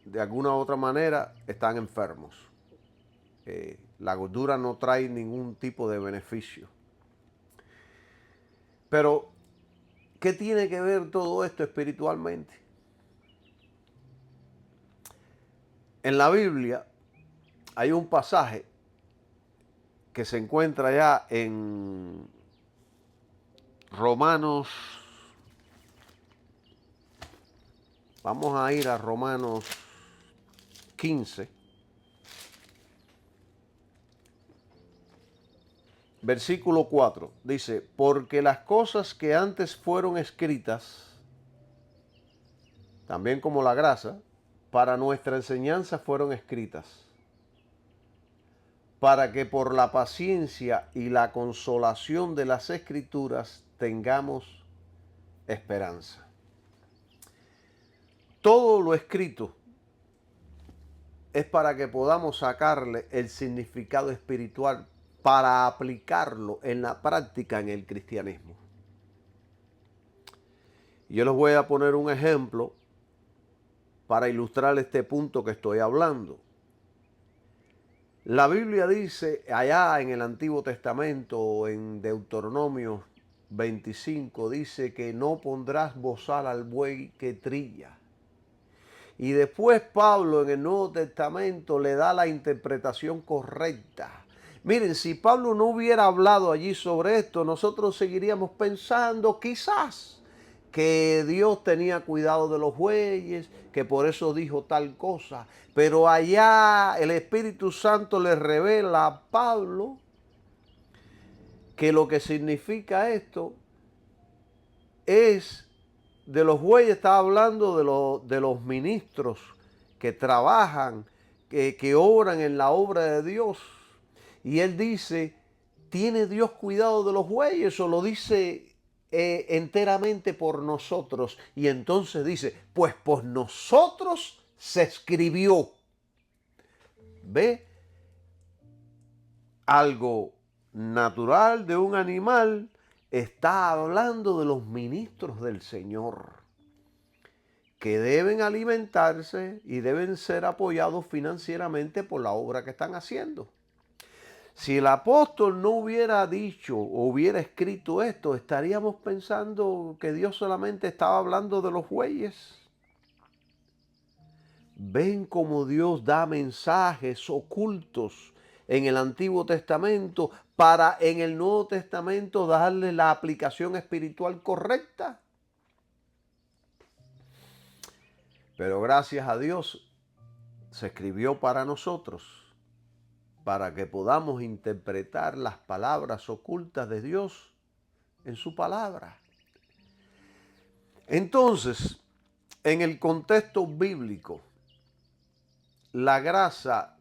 de alguna u otra manera están enfermos. La gordura no trae ningún tipo de beneficio. Pero, ¿qué tiene que ver todo esto espiritualmente? En la Biblia hay un pasaje que se encuentra ya en Romanos. Vamos a ir a Romanos 15, versículo 4. Dice, porque las cosas que antes fueron escritas, también como la grasa, para nuestra enseñanza fueron escritas, para que por la paciencia y la consolación de las Escrituras tengamos esperanza. Todo lo escrito es para que podamos sacarle el significado espiritual para aplicarlo en la práctica en el cristianismo. Yo les voy a poner un ejemplo para ilustrar este punto que estoy hablando. La Biblia dice allá en el Antiguo Testamento, en Deuteronomio 25, dice que no pondrás bozal al buey que trilla. Y después Pablo en el Nuevo Testamento le da la interpretación correcta. Miren, si Pablo no hubiera hablado allí sobre esto, nosotros seguiríamos pensando quizás que Dios tenía cuidado de los bueyes, que por eso dijo tal cosa. Pero allá el Espíritu Santo le revela a Pablo que lo que significa esto es de los bueyes, estaba hablando de los ministros que trabajan, que obran en la obra de Dios. Y él dice, ¿tiene Dios cuidado de los bueyes o lo dice enteramente por nosotros? Y entonces dice, pues por nosotros se escribió. ¿Ve? Algo natural de un animal está hablando de los ministros del Señor, que deben alimentarse y deben ser apoyados financieramente por la obra que están haciendo. Si el apóstol no hubiera dicho o hubiera escrito esto, estaríamos pensando que Dios solamente estaba hablando de los bueyes. Ven cómo Dios da mensajes ocultos en el Antiguo Testamento para en el Nuevo Testamento darle la aplicación espiritual correcta. Pero gracias a Dios se escribió para nosotros, para que podamos interpretar las palabras ocultas de Dios en su palabra. Entonces, en el contexto bíblico, la grasa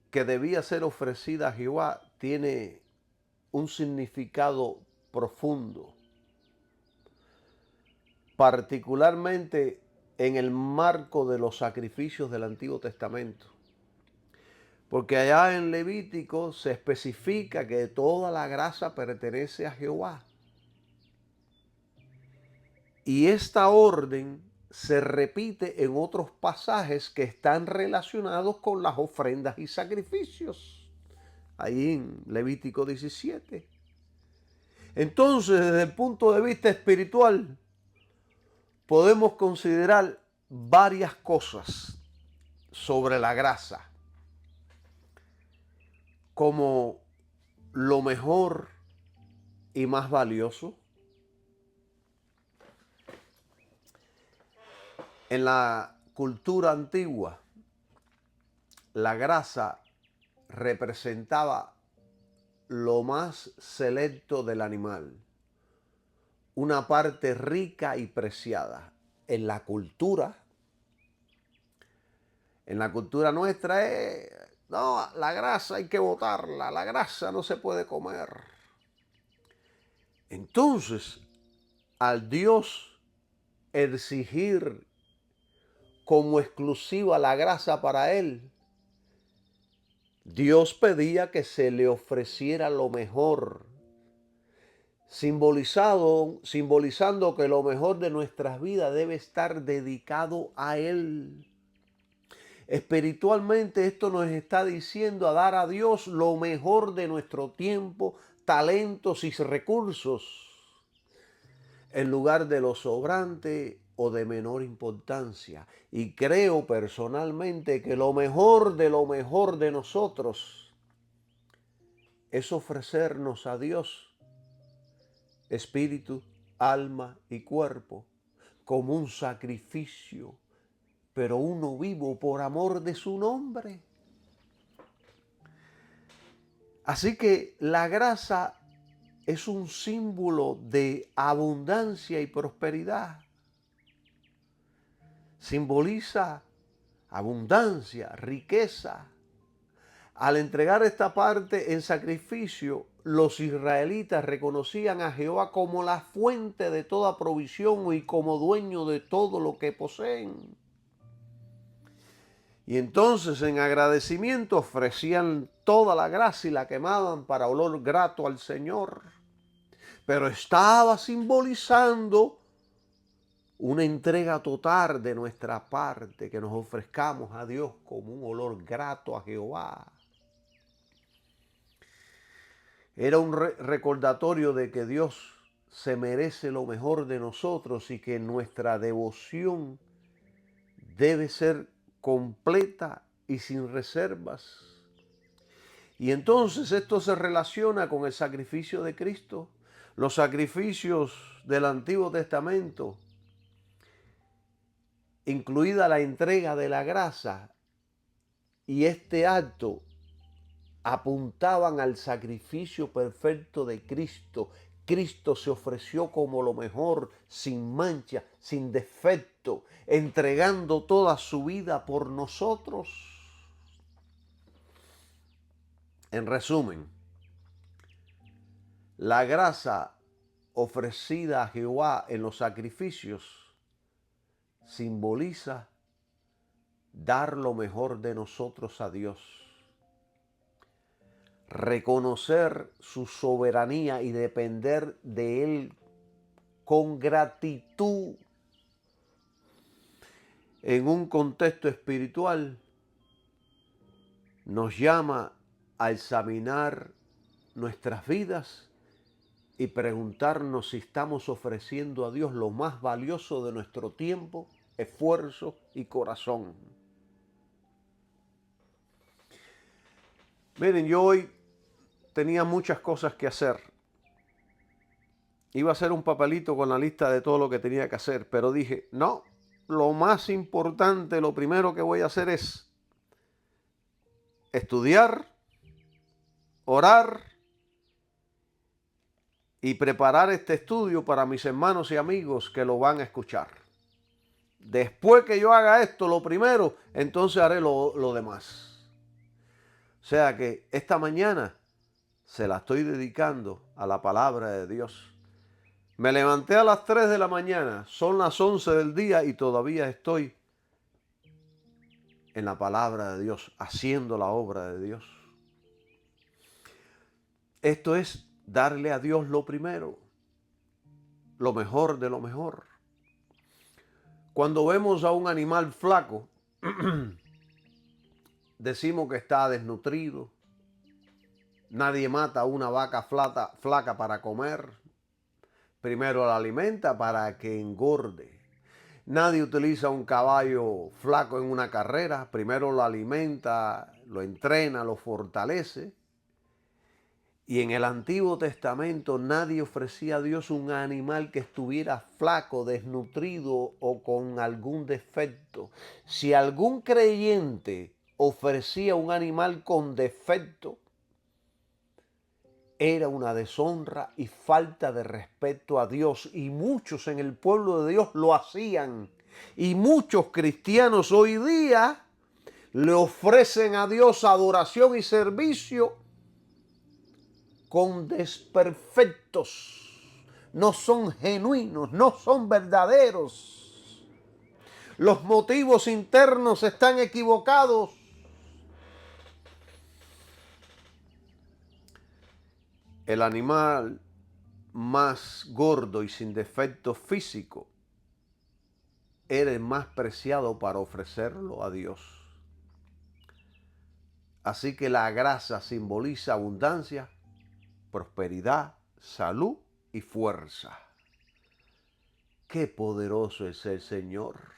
que debía ser ofrecida a Jehová tiene un significado profundo, particularmente en el marco de los sacrificios del Antiguo Testamento. Porque allá en Levítico se especifica que toda la grasa pertenece a Jehová. Y esta orden se repite en otros pasajes que están relacionados con las ofrendas y sacrificios. Ahí en Levítico 17. Entonces, desde el punto de vista espiritual, podemos considerar varias cosas sobre la grasa como lo mejor y más valioso. En la cultura antigua, la grasa representaba lo más selecto del animal, una parte rica y preciada. En la cultura nuestra no, la grasa hay que botarla, la grasa no se puede comer. Entonces, al Dios exigir como exclusiva la grasa para él, Dios pedía que se le ofreciera lo mejor, simbolizando que lo mejor de nuestras vidas debe estar dedicado a Él. Espiritualmente esto nos está diciendo a dar a Dios lo mejor de nuestro tiempo, talentos y recursos, en lugar de lo sobrante o de menor importancia. Y creo personalmente que lo mejor de nosotros es ofrecernos a Dios, espíritu, alma y cuerpo, como un sacrificio, pero uno vivo por amor de su nombre. Así que la grasa es un símbolo de abundancia y prosperidad. Simboliza abundancia, riqueza. Al entregar esta parte en sacrificio, los israelitas reconocían a Jehová como la fuente de toda provisión y como dueño de todo lo que poseen. Y entonces en agradecimiento ofrecían toda la grasa y la quemaban para olor grato al Señor. Pero estaba simbolizando una entrega total de nuestra parte, que nos ofrezcamos a Dios como un olor grato a Jehová. Era un recordatorio de que Dios se merece lo mejor de nosotros y que nuestra devoción debe ser completa y sin reservas. Y entonces esto se relaciona con el sacrificio de Cristo. Los sacrificios del Antiguo Testamento, incluida la entrega de la grasa, y este acto apuntaban al sacrificio perfecto de Cristo. Cristo se ofreció como lo mejor, sin mancha, sin defecto, entregando toda su vida por nosotros. En resumen, la grasa ofrecida a Jehová en los sacrificios simboliza dar lo mejor de nosotros a Dios, reconocer su soberanía y depender de Él con gratitud. En un contexto espiritual, nos llama a examinar nuestras vidas y preguntarnos si estamos ofreciendo a Dios lo más valioso de nuestro tiempo, esfuerzo y corazón. Miren, yo hoy tenía muchas cosas que hacer. Iba a hacer un papelito con la lista de todo lo que tenía que hacer, pero dije, no, lo más importante, lo primero que voy a hacer es estudiar, orar y preparar este estudio para mis hermanos y amigos que lo van a escuchar. Después que yo haga esto, lo primero, entonces haré lo demás. O sea que esta mañana se la estoy dedicando a la palabra de Dios. Me levanté a las 3 de la mañana, son las 11 del día y todavía estoy en la palabra de Dios, haciendo la obra de Dios. Esto es darle a Dios lo primero, lo mejor de lo mejor. Cuando vemos a un animal flaco, decimos que está desnutrido. Nadie mata a una vaca flaca para comer. Primero la alimenta para que engorde. Nadie utiliza un caballo flaco en una carrera. Primero lo alimenta, lo entrena, lo fortalece. Y en el Antiguo Testamento nadie ofrecía a Dios un animal que estuviera flaco, desnutrido o con algún defecto. Si algún creyente ofrecía un animal con defecto, era una deshonra y falta de respeto a Dios. Y muchos en el pueblo de Dios lo hacían. Y muchos cristianos hoy día le ofrecen a Dios adoración y servicio con desperfectos. No son genuinos, no son verdaderos. Los motivos internos están equivocados. El animal más gordo y sin defecto físico era el más preciado para ofrecerlo a Dios. Así que la grasa simboliza abundancia, prosperidad, salud y fuerza. ¡Qué poderoso es el Señor!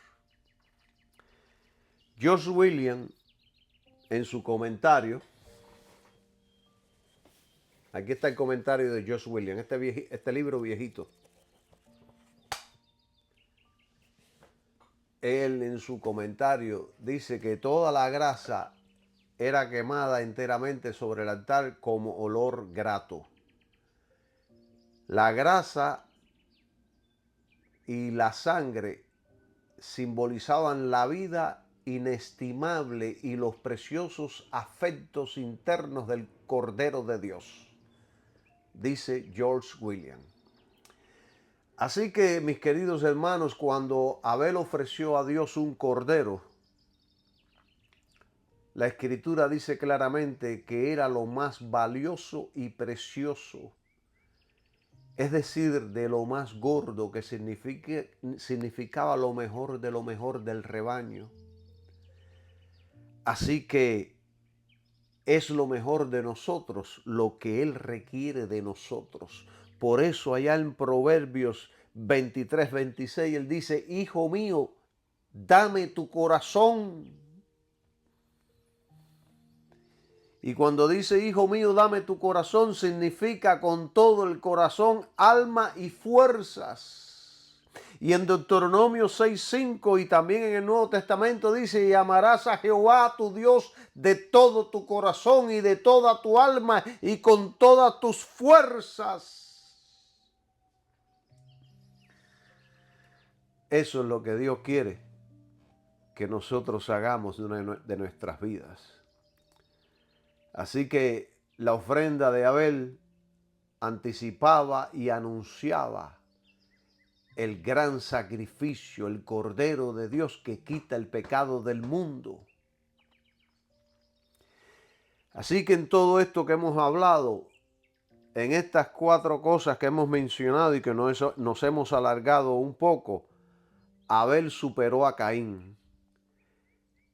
George William, en su comentario, aquí está el comentario de George William, este libro viejito. Él en su comentario dice que toda la grasa era quemada enteramente sobre el altar como olor grato. La grasa y la sangre simbolizaban la vida inestimable y los preciosos afectos internos del Cordero de Dios, dice George William. Así que, mis queridos hermanos, cuando Abel ofreció a Dios un cordero, la Escritura dice claramente que era lo más valioso y precioso, es decir, de lo más gordo, que significaba lo mejor del rebaño. Así que es lo mejor de nosotros, lo que Él requiere de nosotros. Por eso allá en Proverbios 23, 26, Él dice, hijo mío, dame tu corazón. Y cuando dice, hijo mío, dame tu corazón, significa con todo el corazón, alma y fuerzas. Y en Deuteronomio 6:5 y también en el Nuevo Testamento dice, y amarás a Jehová tu Dios de todo tu corazón y de toda tu alma y con todas tus fuerzas. Eso es lo que Dios quiere que nosotros hagamos de nuestras vidas. Así que la ofrenda de Abel anticipaba y anunciaba el gran sacrificio, el Cordero de Dios que quita el pecado del mundo. Así que en todo esto que hemos hablado, en estas 4 cosas que hemos mencionado y que nos hemos alargado un poco, Abel superó a Caín.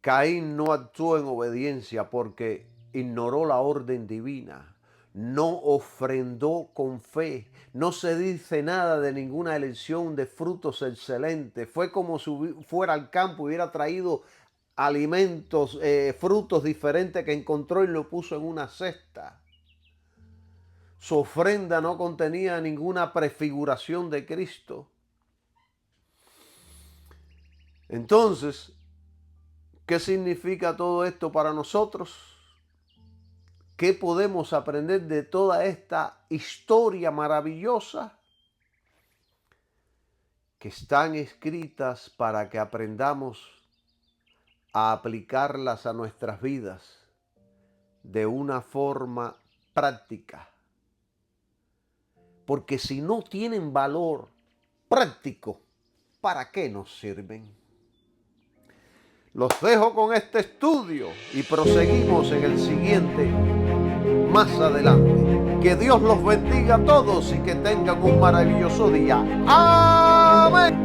Caín no actuó en obediencia porque ignoró la orden divina. No ofrendó con fe. No se dice nada de ninguna elección de frutos excelentes. Fue como si fuera al campo y hubiera traído alimentos, frutos diferentes que encontró y lo puso en una cesta. Su ofrenda no contenía ninguna prefiguración de Cristo. Entonces, ¿qué significa todo esto para nosotros? ¿Qué podemos aprender de toda esta historia maravillosa? Que están escritas para que aprendamos a aplicarlas a nuestras vidas de una forma práctica. Porque si no tienen valor práctico, ¿para qué nos sirven? Los dejo con este estudio y proseguimos en el siguiente más adelante. Que Dios los bendiga a todos y que tengan un maravilloso día. Amén.